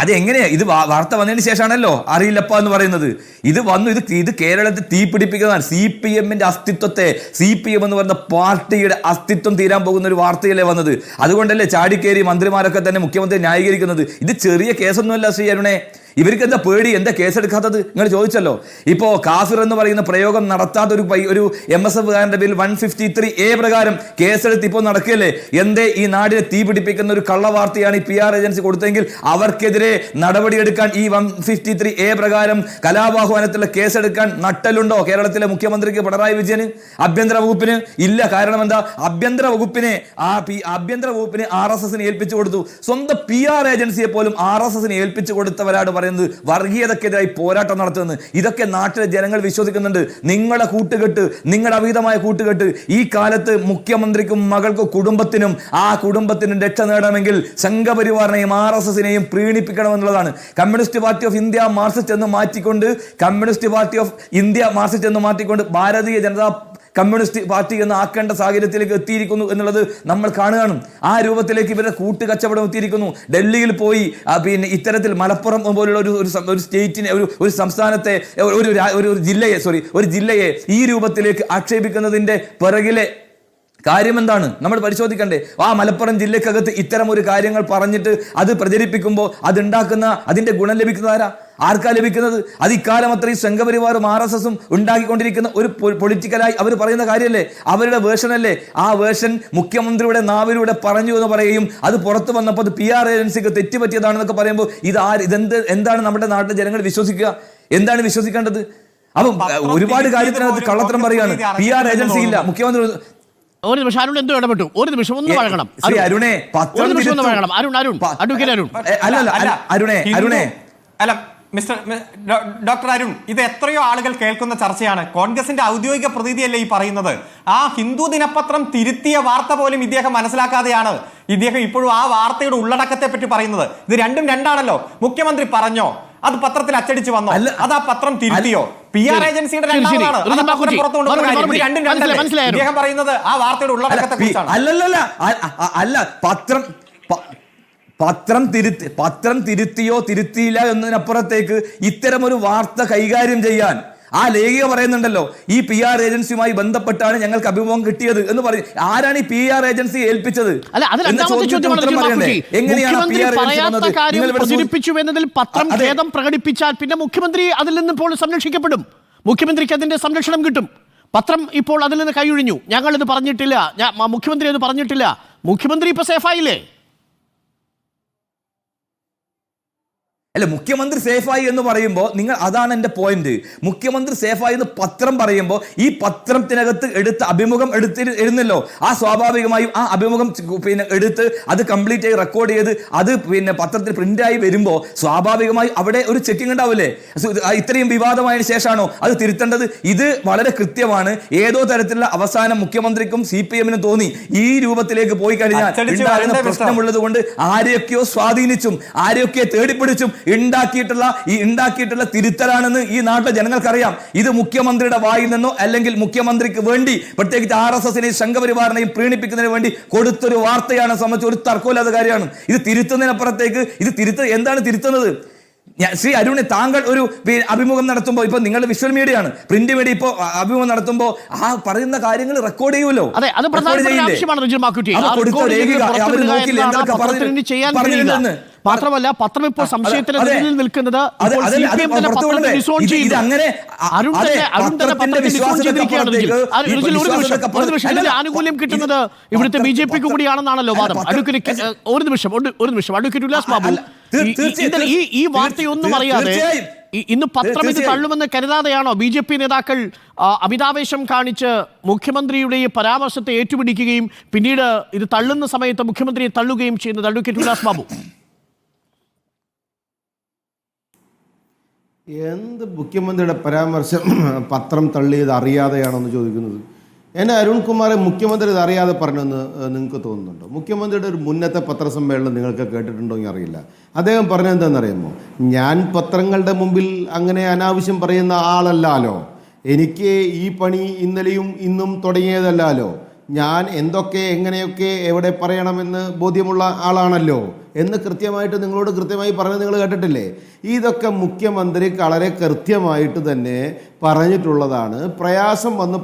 അതെങ്ങനെയാ? ഇത് വാർത്ത വന്നതിന് ശേഷമാണല്ലോ അറിയില്ലപ്പ എന്ന് പറയുന്നത്. ഇത് കേരളത്തിൽ തീ പിടിപ്പിക്കുന്നതാണ്. CPM അസ്തിത്വത്തെ, CPM എന്ന് പറയുന്ന പാർട്ടിയുടെ അസ്തിത്വം തീരാൻ പോകുന്ന ഒരു വാർത്തയല്ലേ വന്നത്. അതുകൊണ്ടല്ലേ ചാടിക്കേറി മന്ത്രിമാരൊക്കെ തന്നെ മുഖ്യമന്ത്രി ന്യായീകരിക്കുന്നത്. ഇത് ചെറിയ കേസൊന്നുമല്ല ശ്രീ അരുണേ. ഇവർക്ക് എന്താ പേടി? എന്താ കേസെടുക്കാത്തത്? നിങ്ങൾ ചോദിച്ചല്ലോ. ഇപ്പോൾ കാഫിർ എന്ന് പറയുന്ന പ്രയോഗം നടത്താത്ത ഒരു MSF കാരന്റെ പേരിൽ 153A പ്രകാരം കേസെടുത്ത് ഇപ്പോൾ നടക്കുകയല്ലേ? എന്തേ ഈ നാടിനെ തീ പിടിപ്പിക്കുന്ന ഒരു കള്ളവാർത്തയാണ് ഈ PR ഏജൻസി കൊടുത്തെങ്കിൽ അവർക്കെതിരെ നടപടിയെടുക്കാൻ ഈ 153A പ്രകാരം കലാപാഹ്വാനത്തിലുള്ള കേസെടുക്കാൻ നട്ടലുണ്ടോ കേരളത്തിലെ മുഖ്യമന്ത്രിക്ക് പിണറായി വിജയന്? ആഭ്യന്തര വകുപ്പിന് ഇല്ല. കാരണം എന്താ? ആഭ്യന്തര വകുപ്പിനെ RSSന് ഏൽപ്പിച്ചു കൊടുത്തു. സ്വന്തം PR ഏജൻസിയെ പോലും RSSന് ഏൽപ്പിച്ചു കൊടുത്തവരാണ് പറയുന്നത് വർഗീയതക്കെതിരായി പോരാട്ടം നടത്തുന്നത്. ഇതൊക്കെ നാട്ടിലെ ജനങ്ങൾ വിശ്വസിക്കുന്നുണ്ട്. നിങ്ങളുടെ കൂട്ടുകെട്ട്, നിങ്ങളുടെ അവിഹിതമായ കൂട്ടുകെട്ട് ഈ കാലത്ത് മുഖ്യമന്ത്രിക്കും മകൾക്കും കുടുംബത്തിനും ആ കുടുംബത്തിനും രക്ഷ നേടണമെങ്കിൽ സംഘപരിവാറിനെയും RSSനെയും പ്രീണിപ്പിക്കണമെന്നുള്ളതാണ്. കമ്മ്യൂണിസ്റ്റ് പാർട്ടി ഓഫ് ഇന്ത്യ മാർക്സിസ്റ്റ് എന്ന് മാറ്റിക്കൊണ്ട് ഭാരതീയ ജനതാ കമ്മ്യൂണിസ്റ്റ് പാർട്ടി എന്ന് ആക്കേണ്ട സാഹചര്യത്തിലേക്ക് എത്തിയിരിക്കുന്നു എന്നുള്ളത് നമ്മൾ കാണുകയാണ്. ആ രൂപത്തിലേക്ക് ഇവരുടെ കൂട്ടുകച്ചവടം എത്തിയിരിക്കുന്നു. ഡൽഹിയിൽ പോയി പിന്നെ ഇത്തരത്തിൽ മലപ്പുറം പോലുള്ള ഒരു സ്റ്റേറ്റിനെ ഒരു സംസ്ഥാനത്തെ ഒരു ജില്ലയെ ഈ രൂപത്തിലേക്ക് ആക്ഷേപിക്കുന്നതിന്റെ പിറകിലെ കാര്യം എന്താണ് നമ്മൾ പരിശോധിക്കണ്ടേ? ആ മലപ്പുറം ജില്ലക്കകത്ത് ഇത്തരം ഒരു കാര്യങ്ങൾ പറഞ്ഞിട്ട് അത് പ്രചരിപ്പിക്കുമ്പോൾ അതിന്റെ ഗുണം ലഭിക്കുന്നതാരാ? ആർക്കാ ലഭിക്കുന്നത്? അത് ഇക്കാലം അത്രയും സംഘപരിവാറും RSSും ഉണ്ടാക്കിക്കൊണ്ടിരിക്കുന്ന ഒരു പൊളിറ്റിക്കലായി അവർ പറയുന്ന കാര്യമല്ലേ? അവരുടെ വേർഷനല്ലേ? ആ വേർഷൻ മുഖ്യമന്ത്രിയുടെ നാവിലൂടെ പറഞ്ഞു എന്ന് പറയുകയും അത് പുറത്തു വന്നപ്പോൾ അത് PR ഏജൻസിക്ക് തെറ്റുപറ്റിയതാണെന്നൊക്കെ പറയുമ്പോൾ എന്താണ് നമ്മുടെ നാട്ടിലെ ജനങ്ങൾ വിശ്വസിക്കുക? എന്താണ് വിശ്വസിക്കേണ്ടത്? അപ്പം ഒരുപാട് കാര്യത്തിനകത്ത് കള്ളത്തരം പറയുകയാണ്. PR ഏജൻസി ഇല്ല, മുഖ്യമന്ത്രി. ഒരു നിമിഷം അരുൺ എന്തോ ഇടപെട്ടു. ഒരു നിമിഷം ഒന്ന് വഴങ്ങണം. അരുണേ അല്ല മിസ്റ്റർ ഡോക്ടർ അരുൺ, ഇത് എത്രയോ ആളുകൾ കേൾക്കുന്ന ചർച്ചയാണ്. കോൺഗ്രസിന്റെ ഔദ്യോഗിക പ്രതിനിധിയല്ലേ ഈ പറയുന്നത്? ആ ഹിന്ദു ദിനപത്രം തിരുത്തിയ വാർത്ത പോലും ഇദ്ദേഹം മനസ്സിലാക്കാതെയാണ് ഇദ്ദേഹം ഇപ്പോഴും ആ വാർത്തയുടെ ഉള്ളടക്കത്തെ പറ്റി പറയുന്നത്. ഇത് രണ്ടും രണ്ടാണല്ലോ. മുഖ്യമന്ത്രി പറഞ്ഞോ, അത് പത്രത്തിൽ അച്ചടിച്ച് വന്നോ, അത് ആ പത്രം തിരുത്തിയോ? PR ഏജൻസിയുടെ ഇദ്ദേഹം പറയുന്നത് ആ വാർത്തയുടെ ഉള്ളടക്കത്തെ കുറിച്ചാണ്. പത്രം തിരുത്തിയോ തിരുത്തിയില്ല എന്നതിനപ്പുറത്തേക്ക് ഇത്തരം ഒരു വാർത്ത കൈകാര്യം ചെയ്യാൻ ആ ലേഖിക പറയുന്നുണ്ടല്ലോ, ഈ PR ഏജൻസിയുമായി ബന്ധപ്പെട്ടാണ് ഞങ്ങൾക്ക് അഭിമുഖം കിട്ടിയത് എന്ന് പറയും. ആരാണ് ഈ PR ഏജൻസി ഏൽപ്പിച്ചത്? പ്രചരിപ്പിച്ചു എന്നതിൽ പത്രം ഖേദം പ്രകടിപ്പിച്ചാൽ പിന്നെ മുഖ്യമന്ത്രി അതിൽ നിന്ന് ഇപ്പോൾ സംരക്ഷിക്കപ്പെടും. മുഖ്യമന്ത്രിക്ക് അതിന്റെ സംരക്ഷണം കിട്ടും. പത്രം ഇപ്പോൾ അതിൽ നിന്ന് കൈയൊഴിഞ്ഞു, ഞങ്ങളിത് പറഞ്ഞിട്ടില്ല, മുഖ്യമന്ത്രി അത് പറഞ്ഞിട്ടില്ല. മുഖ്യമന്ത്രി ഇപ്പൊ സേഫായില്ലേ? അല്ല, മുഖ്യമന്ത്രി സേഫായി എന്ന് പറയുമ്പോൾ അതാണ് എൻ്റെ പോയിന്റ്. മുഖ്യമന്ത്രി സേഫായി എന്ന് പത്രം പറയുമ്പോൾ ഈ പത്രത്തിനകത്ത് എടുത്ത് അഭിമുഖം എടുത്തിരുന്നല്ലോ, ആ സ്വാഭാവികമായും ആ അഭിമുഖം പിന്നെ എടുത്ത് അത് കംപ്ലീറ്റ് ആയി റെക്കോർഡ് ചെയ്ത് അത് പിന്നെ പത്രത്തിൽ പ്രിന്റായി വരുമ്പോൾ സ്വാഭാവികമായി അവിടെ ഒരു ചെക്കിംഗ് ഉണ്ടാവില്ലേ? ഇത്രയും വിവാദമായതിനു ശേഷമാണോ അത് തിരുത്തേണ്ടത്? ഇത് വളരെ കൃത്യമാണ്. ഏതോ തരത്തിലുള്ള അവസാനം മുഖ്യമന്ത്രിക്കും CPM-നും തോന്നി ഈ രൂപത്തിലേക്ക് പോയി കഴിഞ്ഞാൽ പ്രശ്നമുള്ളത് കൊണ്ട് ആരെയൊക്കെയോ സ്വാധീനിച്ചും ആരെയൊക്കെ തേടിപ്പിടിച്ചും ഉണ്ടാക്കിയിട്ടുള്ള തിരുത്തലാണെന്ന് ഈ നാട്ടിലെ ജനങ്ങൾക്കറിയാം. ഇത് മുഖ്യമന്ത്രിയുടെ വായിൽ നിന്നോ അല്ലെങ്കിൽ മുഖ്യമന്ത്രിക്ക് വേണ്ടി പ്രത്യേകിച്ച് RSSനെയും സംഘപരിവാറിനെയും പ്രീണിപ്പിക്കുന്നതിന് വേണ്ടി കൊടുത്തൊരു വാർത്തയാണ് സംബന്ധിച്ച് ഒരു തർക്കമില്ലാത്ത കാര്യമാണ്. ഇത് തിരുത്തുന്നതിനപ്പുറത്തേക്ക് എന്താണ് തിരുത്തുന്നത്? ശ്രീ അരുണ്, താങ്കൾ ഒരു അഭിമുഖം നടത്തുമ്പോൾ ഇപ്പൊ നിങ്ങളുടെ വിഷ്വൽ മീഡിയയാണ്, പ്രിന്റ് മീഡിയ ഇപ്പോൾ അഭിമുഖം നടത്തുമ്പോൾ ആ പറയുന്ന കാര്യങ്ങൾ റെക്കോർഡ് ചെയ്യുമല്ലോ. മാത്രമല്ല പത്രം ഇപ്പോൾ സംശയത്തിന് നിൽക്കുന്നത് ആനുകൂല്യം കിട്ടുന്നത് ഇവിടുത്തെ BJP കൂടിയാണെന്നാണല്ലോ വാദം. ഒരു നിമിഷം അഡ്വക്കേറ്റ് ഉല്ലാസ് ബാബു, ഈ വാർത്തയൊന്നും അറിയാതെ ഇന്ന് പത്രം ഇത് തള്ളുമെന്ന് കരുതാതെയാണോ BJP നേതാക്കൾ അമിതാവേശം കാണിച്ച് മുഖ്യമന്ത്രിയുടെ ഈ പരാമർശത്തെ ഏറ്റുപിടിക്കുകയും പിന്നീട് ഇത് തള്ളുന്ന സമയത്ത് മുഖ്യമന്ത്രിയെ തള്ളുകയും ചെയ്യുന്നത്? അഡ്വക്കേറ്റ് ഉല്ലാസ് ബാബു, എന്ത് മുഖ്യമന്ത്രിയുടെ പരാമർശം പത്രം തള്ളിയത് അറിയാതെയാണെന്ന് ചോദിക്കുന്നത്? എന്നെ അരുൺകുമാറെ മുഖ്യമന്ത്രി ഇത് അറിയാതെ പറഞ്ഞെന്ന് നിങ്ങൾക്ക് തോന്നുന്നുണ്ടോ? മുഖ്യമന്ത്രിയുടെ ഒരു മുന്നത്തെ പത്രസമ്മേളനം നിങ്ങൾക്ക് കേട്ടിട്ടുണ്ടോ എന്ന് അറിയില്ല. അദ്ദേഹം പറഞ്ഞതെന്താണെന്നറിയാമോ? ഞാൻ പത്രങ്ങളുടെ മുമ്പിൽ അങ്ങനെ അനാവശ്യം പറയുന്ന ആളല്ലാലോ, എനിക്ക് ഈ പണി ഇന്നലെയും ഇന്നും തുടങ്ങിയതല്ലാലോ, ഞാൻ എന്തൊക്കെ എങ്ങനെയൊക്കെ എവിടെ പറയണമെന്ന് ബോധ്യമുള്ള ആളാണല്ലോ എന്ന് കൃത്യമായിട്ട് നിങ്ങളോട് കൃത്യമായി പറഞ്ഞത് നിങ്ങൾ കേട്ടിട്ടില്ലേ? ഇതൊക്കെ മുഖ്യമന്ത്രി വളരെ കൃത്യമായിട്ട് തന്നെ പറഞ്ഞിട്ടുള്ളതാണ്.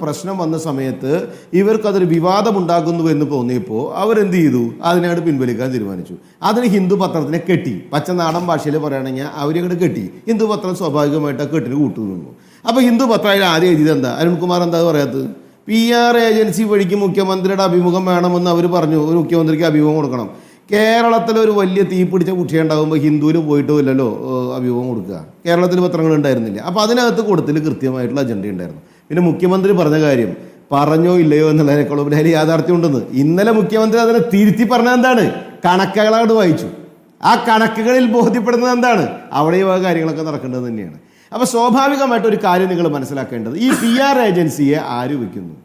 പ്രശ്നം വന്ന സമയത്ത് ഇവർക്കതൊരു വിവാദമുണ്ടാകുന്നു എന്ന് തോന്നിയപ്പോൾ അവരെന്ത് ചെയ്തു? അതിനോട് പിൻവലിക്കാൻ തീരുമാനിച്ചു. അതിന് ഹിന്ദു പത്രത്തിനെ കെട്ടി, പച്ചനാടൻ ഭാഷയിൽ പറയുകയാണെങ്കിൽ അവരങ്ങോട്ട് കെട്ടി. ഹിന്ദു പത്രം സ്വാഭാവികമായിട്ട് ആ കെട്ടിന് കൂട്ടുനിന്നു. അപ്പോൾ ഹിന്ദു പത്രം അതിൽ ആദ്യം എഴുതിയത് എന്താ? അരുൺകുമാർ എന്താ പറയാത്തത്? PR ഏജൻസി വഴിക്ക് മുഖ്യമന്ത്രിയുടെ അഭിമുഖം വേണമെന്ന് അവർ പറഞ്ഞു. ഒരു മുഖ്യമന്ത്രിക്ക് അഭിമുഖം കൊടുക്കണം. കേരളത്തിലൊരു വലിയ തീ പിടിച്ച കുട്ടിയുണ്ടാകുമ്പോൾ ഹിന്ദുവിന് പോയിട്ടുമില്ലല്ലോ അഭിമുഖം കൊടുക്കുക. കേരളത്തിൽ പത്രങ്ങൾ ഉണ്ടായിരുന്നില്ല. അപ്പോൾ അതിനകത്ത് കൊടുത്തിൽ കൃത്യമായിട്ടുള്ള അജണ്ട ഉണ്ടായിരുന്നു. പിന്നെ മുഖ്യമന്ത്രി പറഞ്ഞ കാര്യം പറഞ്ഞോ ഇല്ലയോ എന്നുള്ളതിനേക്കാളും അതിൽ യാഥാർത്ഥ്യം ഉണ്ടെന്ന്. ഇന്നലെ മുഖ്യമന്ത്രി അതിനെ തിരുത്തി പറഞ്ഞത് എന്താണ്? കണക്കുകളോട് വായിച്ചു. ആ കണക്കുകളിൽ ബോധ്യപ്പെടുന്നത് എന്താണ്? അവിടെ ഈ കാര്യങ്ങളൊക്കെ നടക്കേണ്ടത് തന്നെയാണ്. അപ്പോൾ സ്വാഭാവികമായിട്ടൊരു കാര്യം നിങ്ങൾ മനസ്സിലാക്കേണ്ടത്, ഈ PR ഏജൻസിയെ ആര് വയ്ക്കുന്നു?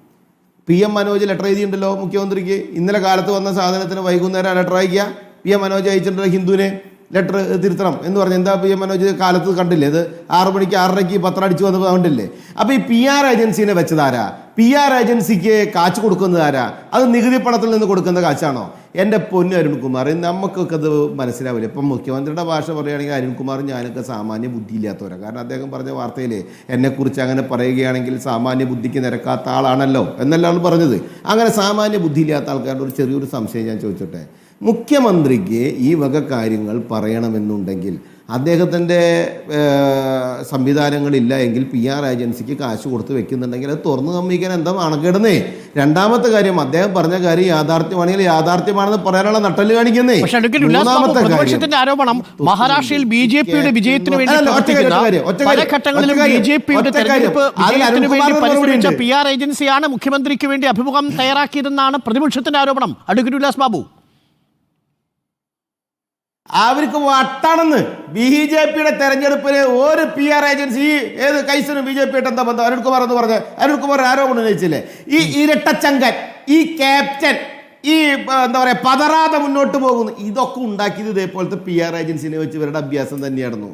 PM മനോജ് ലെറ്റർ എഴുതിയിട്ടുണ്ടല്ലോ മുഖ്യമന്ത്രിക്ക്. ഇന്നലെ കാലത്ത് വന്ന സാധനത്തിന് വൈകുന്നേരം ലെറ്റർ അയക്കുക. PM മനോജ് അയച്ചിട്ടുണ്ടല്ലോ ഹിന്ദുവിനെ. ലെറ്റർ തിരുത്തണം എന്ന് പറഞ്ഞ് എന്താ പി എം മനോജ് കാലത്ത് കണ്ടില്ലേ? ഇത് 6 മണിക്ക് 6:30 പത്രം അടിച്ചു വന്ന് കണ്ടില്ലേ? അപ്പോൾ ഈ PR ഏജൻസിനെ വെച്ചതാരാ? PR ഏജൻസിക്ക് കാശ് കൊടുക്കുന്നത് ആരാ? അത് നികുതി പണത്തിൽ നിന്ന് കൊടുക്കുന്ന കാശാണോ? എൻ്റെ പൊന്നു അരുൺകുമാർ, നമുക്കൊക്കെ അത് മനസ്സിലാവില്ല. ഇപ്പം മുഖ്യമന്ത്രിയുടെ ഭാഷ പറയുകയാണെങ്കിൽ അരുൺകുമാറും ഞാനൊക്കെ സാമാന്യ ബുദ്ധിയില്ലാത്തവരാണ്. കാരണം അദ്ദേഹം പറഞ്ഞ വാർത്തയിൽ എന്നെക്കുറിച്ച് അങ്ങനെ പറയുകയാണെങ്കിൽ സാമാന്യ ബുദ്ധിക്ക് നിരക്കാത്ത ആളാണല്ലോ എന്നല്ല ആൾ പറഞ്ഞത്. അങ്ങനെ സാമാന്യ ബുദ്ധിയില്ലാത്ത ആൾക്കാരുടെ ഒരു ചെറിയൊരു സംശയം ഞാൻ ചോദിച്ചോട്ടെ. മുഖ്യമന്ത്രിക്ക് ഈ വക കാര്യങ്ങൾ പറയണമെന്നുണ്ടെങ്കിൽ അദ്ദേഹത്തിൻ്റെ സംവിധാനങ്ങളില്ല എങ്കിൽ PR ഏജൻസിക്ക് കാശ് കൊടുത്ത് വെക്കുന്നുണ്ടെങ്കിൽ അത് തുറന്നു സമ്മതിക്കാൻ എന്താ നാണക്കേടുന്നേ? രണ്ടാമത്തെ കാര്യം, അദ്ദേഹം പറഞ്ഞ കാര്യം യാഥാർത്ഥ്യമാണെങ്കിൽ യാഥാർത്ഥ്യമാണെന്ന് പറയാനുള്ള നട്ടല് കാണിക്കുന്നേ. മൂന്നാമത്തെ പ്രതിപക്ഷത്തിന്റെ ആരോപണം മഹാരാഷ്ട്രയിൽ BJPയുടെ വിജയത്തിന് വേണ്ടി പല ഘട്ടങ്ങളിലും BJPയുടെ തെരഞ്ഞെടുപ്പ് വിജയത്തിന് വേണ്ടി പരിശ്രമിച്ച PR ഏജൻസിയാണ് മുഖ്യമന്ത്രിക്ക് വേണ്ടി അഭിമുഖം തയ്യാറാക്കിയതെന്നാണ് പ്രതിപക്ഷത്തിന്റെ ആരോപണം. അഡ്വക്കേറ്റ് ഉല്ലാസ് ബാബു, അവർക്ക് വട്ടാണെന്ന്. BJPയുടെ തെരഞ്ഞെടുപ്പിന് ഒരു PR ഏജൻസി ഏത് കൈസനും BJPയായിട്ട് എന്താ ബന്ധം? അരുൺകുമാർ എന്ന് പറഞ്ഞ അരുൺകുമാർ ആരോപണം ഉന്നയിച്ചില്ലേ? ഈ ഇരട്ടച്ചങ്കൻ, ഈ ക്യാപ്റ്റൻ, ഈ എന്താ പറയുക പതറാതെ മുന്നോട്ട് പോകുന്നു. ഇതൊക്കെ ഉണ്ടാക്കിയത് ഇതേപോലത്തെ PR ഏജൻസിനെ വെച്ച് ഇവരുടെ അഭ്യാസം തന്നെയായിരുന്നു.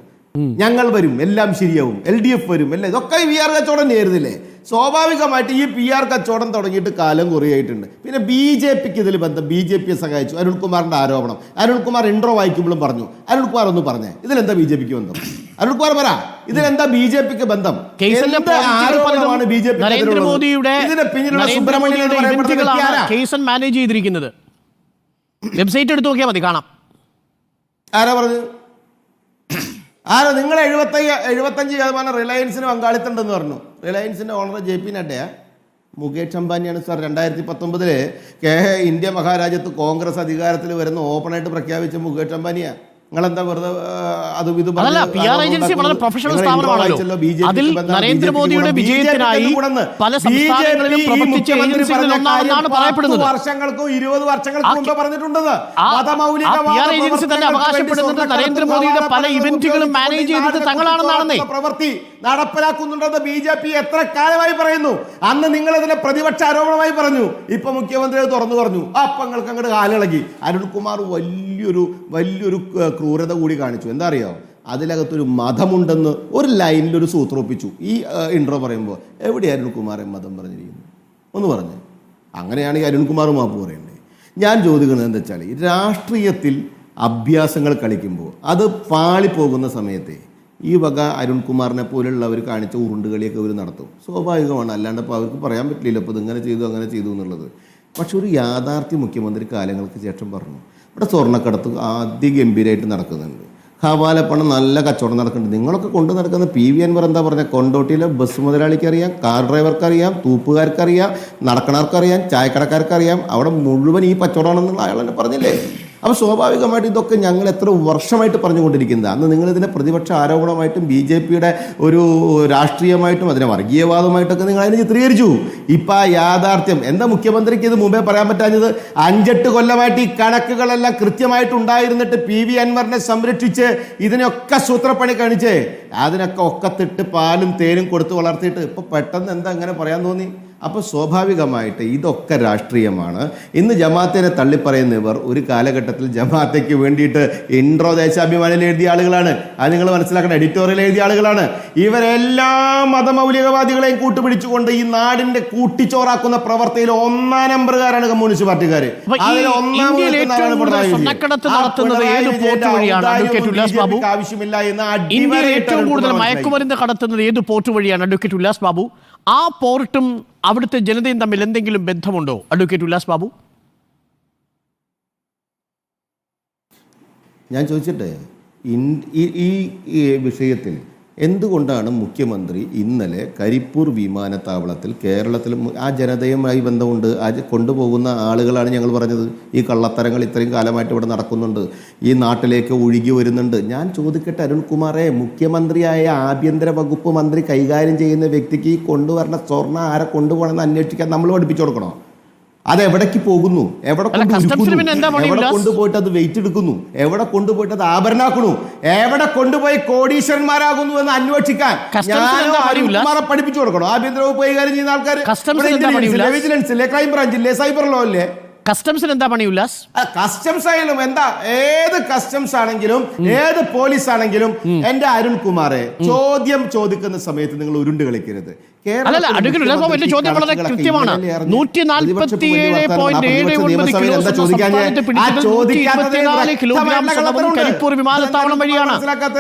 ഞങ്ങൾ വരും, എല്ലാം ശരിയാവും, LDF വരും, എല്ലാം ഇതൊക്കെ PR കച്ചവടം തന്നെയായിരുന്നില്ലേ? സ്വാഭാവികമായിട്ട് ഈ PR കച്ചവടം തുടങ്ങിയിട്ട് കാലം കുറയായിട്ടുണ്ട്. പിന്നെ BJPക്ക് ഇതിൽ ബന്ധം, BJPയെ സഹായിച്ചു. അരുൺകുമാറിന്റെ ആരോപണം അരുൺകുമാർ ഇൻട്രോ വായിക്കുമ്പോഴും പറഞ്ഞു. അരുൺകുമാർ ഒന്ന് പറഞ്ഞേ, ഇതിലെന്താ BJPക്ക് ബന്ധം? അരുൺകുമാർ പറ, ഇതിലെന്താ BJPക്ക് ബന്ധം? ആരോപണമാണ് BJP ഇതിന്റെ പിന്നിലുള്ള സുബ്രഹ്മണ്യൻ കേസൻ മാനേജ് ചെയ്തിരിക്കുന്നത്. വെബ്സൈറ്റ് എടുത്ത് നോക്കിയാൽ മതി, കാണാം. ആരാ പറഞ്ഞു? ആരോ നിങ്ങൾ 75% റിലയൻസിന് പങ്കാളിത്തമുണ്ടെന്ന് പറഞ്ഞു. റിലയൻസിന്റെ ഓണർ JP നഡ്ഡയാ? മുകേഷ് അംബാനിയാണ് സാർ. 2019 ഇന്ത്യ മഹാരാജ്യത്ത് കോൺഗ്രസ് അധികാരത്തിൽ വരുന്ന ഓപ്പണായിട്ട് പ്രഖ്യാപിച്ച മുകേഷ് അംബാനിയാ. നിങ്ങളെന്താ വെറുതെ അതും ഇതും PR ഏജൻസി വളരെ പ്രൊഫഷണൽ സ്ഥാപനമാണല്ലോ. അതിൽ നരേന്ദ്രമോദിയുടെ വിജയത്തിനായി പല സംസ്ഥാനങ്ങളിലും പ്രവർത്തിച്ച ഏജൻസികളിൽ ഒന്നാണെന്നാണ് പറയപ്പെടുന്നത്. വർഷങ്ങൾക്കും 20 വർഷങ്ങൾക്കും മുമ്പ് പറഞ്ഞിട്ടുണ്ടെന്ന് PR ഏജൻസി തന്നെ അവകാശപ്പെടുന്നത് നരേന്ദ്രമോദിയുടെ പല ഇവന്റുകളും മാനേജ് ചെയ്തത് തങ്ങളാണെന്നാണെന്നേ. പ്രവൃത്തി നടപ്പിലാക്കുന്നുണ്ടെന്ന് BJP എത്ര കാലമായി പറയുന്നു. അന്ന് നിങ്ങൾ ഇതിനെ പ്രതിപക്ഷ ആരോപണമായി പറഞ്ഞു. ഇപ്പൊ മുഖ്യമന്ത്രി അത് തുറന്നു പറഞ്ഞു. അപ്പൊ നിങ്ങൾക്ക് അങ്ങോട്ട് കാലിളകി. അരുൺകുമാർ വലിയൊരു ക്രൂരത കൂടി കാണിച്ചു. എന്താ അറിയോ? അതിലകത്തൊരു മതമുണ്ടെന്ന് ഒരു ലൈനിലൊരു സൂത്രൊപ്പിച്ചു. ഈ ഇൻട്രോ പറയുമ്പോൾ എവിടെയാണ് അരുൺകുമാർ മതം പറഞ്ഞിരിക്കുന്നു? ഒന്ന് പറഞ്ഞു. അങ്ങനെയാണെങ്കിൽ അരുൺകുമാർ മാപ്പ് പറയണ്ടേ? ഞാൻ ചോദിക്കുന്നത് എന്താ വെച്ചാൽ, രാഷ്ട്രീയത്തിൽ അഭ്യാസങ്ങൾ കളിക്കുമ്പോൾ അത് പാളിപ്പോകുന്ന സമയത്തെ ഈ വക അരുൺകുമാറിനെ പോലുള്ളവർ കാണിച്ച ഉരുണ്ടുകളിയൊക്കെ അവർ നടത്തും. സ്വാഭാവികമാണ്. അല്ലാണ്ട് ഇപ്പോൾ അവർക്ക് പറയാൻ പറ്റില്ല ഇപ്പോൾ ഇതിങ്ങനെ ചെയ്തു അങ്ങനെ ചെയ്തു എന്നുള്ളത്. പക്ഷെ ഒരു യാഥാർത്ഥ്യ മുഖ്യമന്ത്രി കാലങ്ങൾക്ക് ശേഷം പറഞ്ഞു. ഇവിടെ സ്വർണ്ണക്കടത്ത് അതിഗംഭീരമായിട്ട് നടക്കുന്നുണ്ട്. ഹവാലപ്പണം നല്ല കച്ചവടം നടക്കുന്നുണ്ട്. നിങ്ങളൊക്കെ കൊണ്ടു നടക്കുന്ന PV അൻവർ എന്താ പറഞ്ഞാൽ, കൊണ്ടോട്ടിയിലെ ബസ് മുതലാളിക്കറിയാം, കാർ ഡ്രൈവർക്കറിയാം, തൂപ്പുകാർക്കറിയാം, നടക്കണവർക്കറിയാം, ചായക്കടക്കാർക്കറിയാം, അവിടെ മുഴുവൻ ഈ കച്ചവടമാണെന്നുള്ള അയാൾ തന്നെ പറഞ്ഞില്ലേ? അപ്പോൾ സ്വാഭാവികമായിട്ട് ഇതൊക്കെ ഞങ്ങൾ എത്ര വർഷമായിട്ട് പറഞ്ഞുകൊണ്ടിരിക്കുന്നത്. അന്ന് നിങ്ങളിതിനെ പ്രതിപക്ഷ ആരോപണമായിട്ടും BJPയുടെ ഒരു രാഷ്ട്രീയമായിട്ടും അതിനെ വർഗീയവാദമായിട്ടൊക്കെ നിങ്ങൾ അതിനെ ചിത്രീകരിച്ചു. ഇപ്പം ആ യാഥാർത്ഥ്യം എന്താ? മുഖ്യമന്ത്രിക്ക് ഇത് മുമ്പേ പറയാൻ പറ്റാഞ്ഞത്? 5-8 കൊല്ലമായിട്ട് ഈ കണക്കുകളെല്ലാം കൃത്യമായിട്ടുണ്ടായിരുന്നിട്ട് PV അൻവറിനെ സംരക്ഷിച്ച് ഇതിനൊക്കെ സൂത്രപ്പണി കാണിച്ച് അതിനൊക്കെ ഒക്കത്തിട്ട് പാലും തേനും കൊടുത്ത് വളർത്തിയിട്ട് ഇപ്പം പെട്ടെന്ന് എന്താ അങ്ങനെ പറയാൻ തോന്നി? അപ്പോൾ സ്വാഭാവികമായിട്ട് ഇതൊക്കെ രാഷ്ട്രീയമാണ്. ഇന്ന് ജമാഅത്തിനെ തള്ളിപ്പറയുന്നവർ ഒരു കാലഘട്ടത്തിൽ ജമാഅത്തേക്ക് വേണ്ടിയിട്ട് ഇൻട്രോ ദേശാഭിമാനിയിൽ എഴുതിയ ആളുകളാണ്. അത് നിങ്ങൾ മനസ്സിലാക്കണം. എഡിറ്റോറിയൽ എഴുതിയ ആളുകളാണ്. ഇവരെല്ലാ മതമൗലികവാദികളെയും കൂട്ടുപിടിച്ചുകൊണ്ട് ഈ നാടിന്റെ കൂട്ടിച്ചോറാക്കുന്ന പ്രവർത്തിയിൽ 1-ാം നമ്പറുകാരാണ് കമ്മ്യൂണിസ്റ്റ് പാർട്ടിക്കാർ. ആവശ്യമില്ല എന്ന് ഏറ്റവും കൂടുതൽ മയക്കുമരുന്ന് കടത്തുന്നത് ഏത് പോർട്ട് വഴിയാണ് അഡ്വക്കേറ്റ് ഉല്ലാസ് ബാബു? ആ പോർട്ടും അവിടുത്തെ ജനതയും തമ്മിൽ എന്തെങ്കിലും ബന്ധമുണ്ടോ അഡ്വക്കേറ്റ് ഉല്ലാസ് ബാബു? ഞാൻ ചോദിച്ചിട്ടെ, ഈ വിഷയത്തിൽ എന്തുകൊണ്ടാണ് മുഖ്യമന്ത്രി ഇന്നലെ കരിപ്പൂർ വിമാനത്താവളത്തിൽ കേരളത്തിൽ ആ ജനതയുമായി ബന്ധമുണ്ട്, കൊണ്ടുപോകുന്ന ആളുകളാണ് ഞങ്ങൾ പറഞ്ഞത്, ഈ കള്ളത്തരങ്ങൾ ഇത്രയും കാലമായിട്ട് ഇവിടെ നടക്കുന്നുണ്ട്, ഈ നാട്ടിലേക്ക് ഒഴുകി വരുന്നുണ്ട്. ഞാൻ ചോദിക്കട്ടെ അരുൺകുമാറെ, മുഖ്യമന്ത്രിയായ ആഭ്യന്തര വകുപ്പ് മന്ത്രി കൈകാര്യം ചെയ്യുന്ന വ്യക്തിക്ക് ഈ കൊണ്ടുവരുന്ന സ്വർണ്ണ ആരെ കൊണ്ടുപോകണമെന്ന് അന്വേഷിക്കാൻ നമ്മൾ പഠിപ്പിച്ചു കൊടുക്കണോ? അതെവിടേക്ക് പോകുന്നു, എവിടെ കൊണ്ടുപോയിട്ട് അത് വെയിറ്റ് എടുക്കുന്നു, എവിടെ കൊണ്ടുപോയിട്ട് അത് ആഭരണാക്കുന്നു, എവിടെ കൊണ്ടുപോയി കോടീശ്വരന്മാരാകുന്നു എന്ന് അന്വേഷിക്കാൻ ഞാനോ പഠിപ്പിച്ചു കൊടുക്കണോ? ആഭ്യന്തര വകുപ്പ് കൈകാര്യം ചെയ്യുന്ന ആൾക്കാർ, വിജിലൻസ് ഇല്ലേ, ക്രൈം ബ്രാഞ്ച് ഇല്ലേ, സൈബർ ലോ ഇല്ലേ? കസ്റ്റംസിന് എന്താ പണി ഉല്ലാസ്? കസ്റ്റംസ് ആയാലും എന്താ, ഏത് കസ്റ്റംസ് ആണെങ്കിലും ഏത് പോലീസ് ആണെങ്കിലും എന്റെ അരുൺകുമാറെ, ചോദ്യം ചോദിക്കുന്ന സമയത്ത് നിങ്ങൾ ഉരുണ്ട് കളിക്കരുത്. അല്ലല്ല, എന്റെ ചോദ്യം വളരെ കൃത്യമാണ്. 147.79 കിലോ കിലോഗ്രാം സ്വർണ്ണവും കരിപ്പൂർ വിമാനത്താവളം വഴിയാണ്.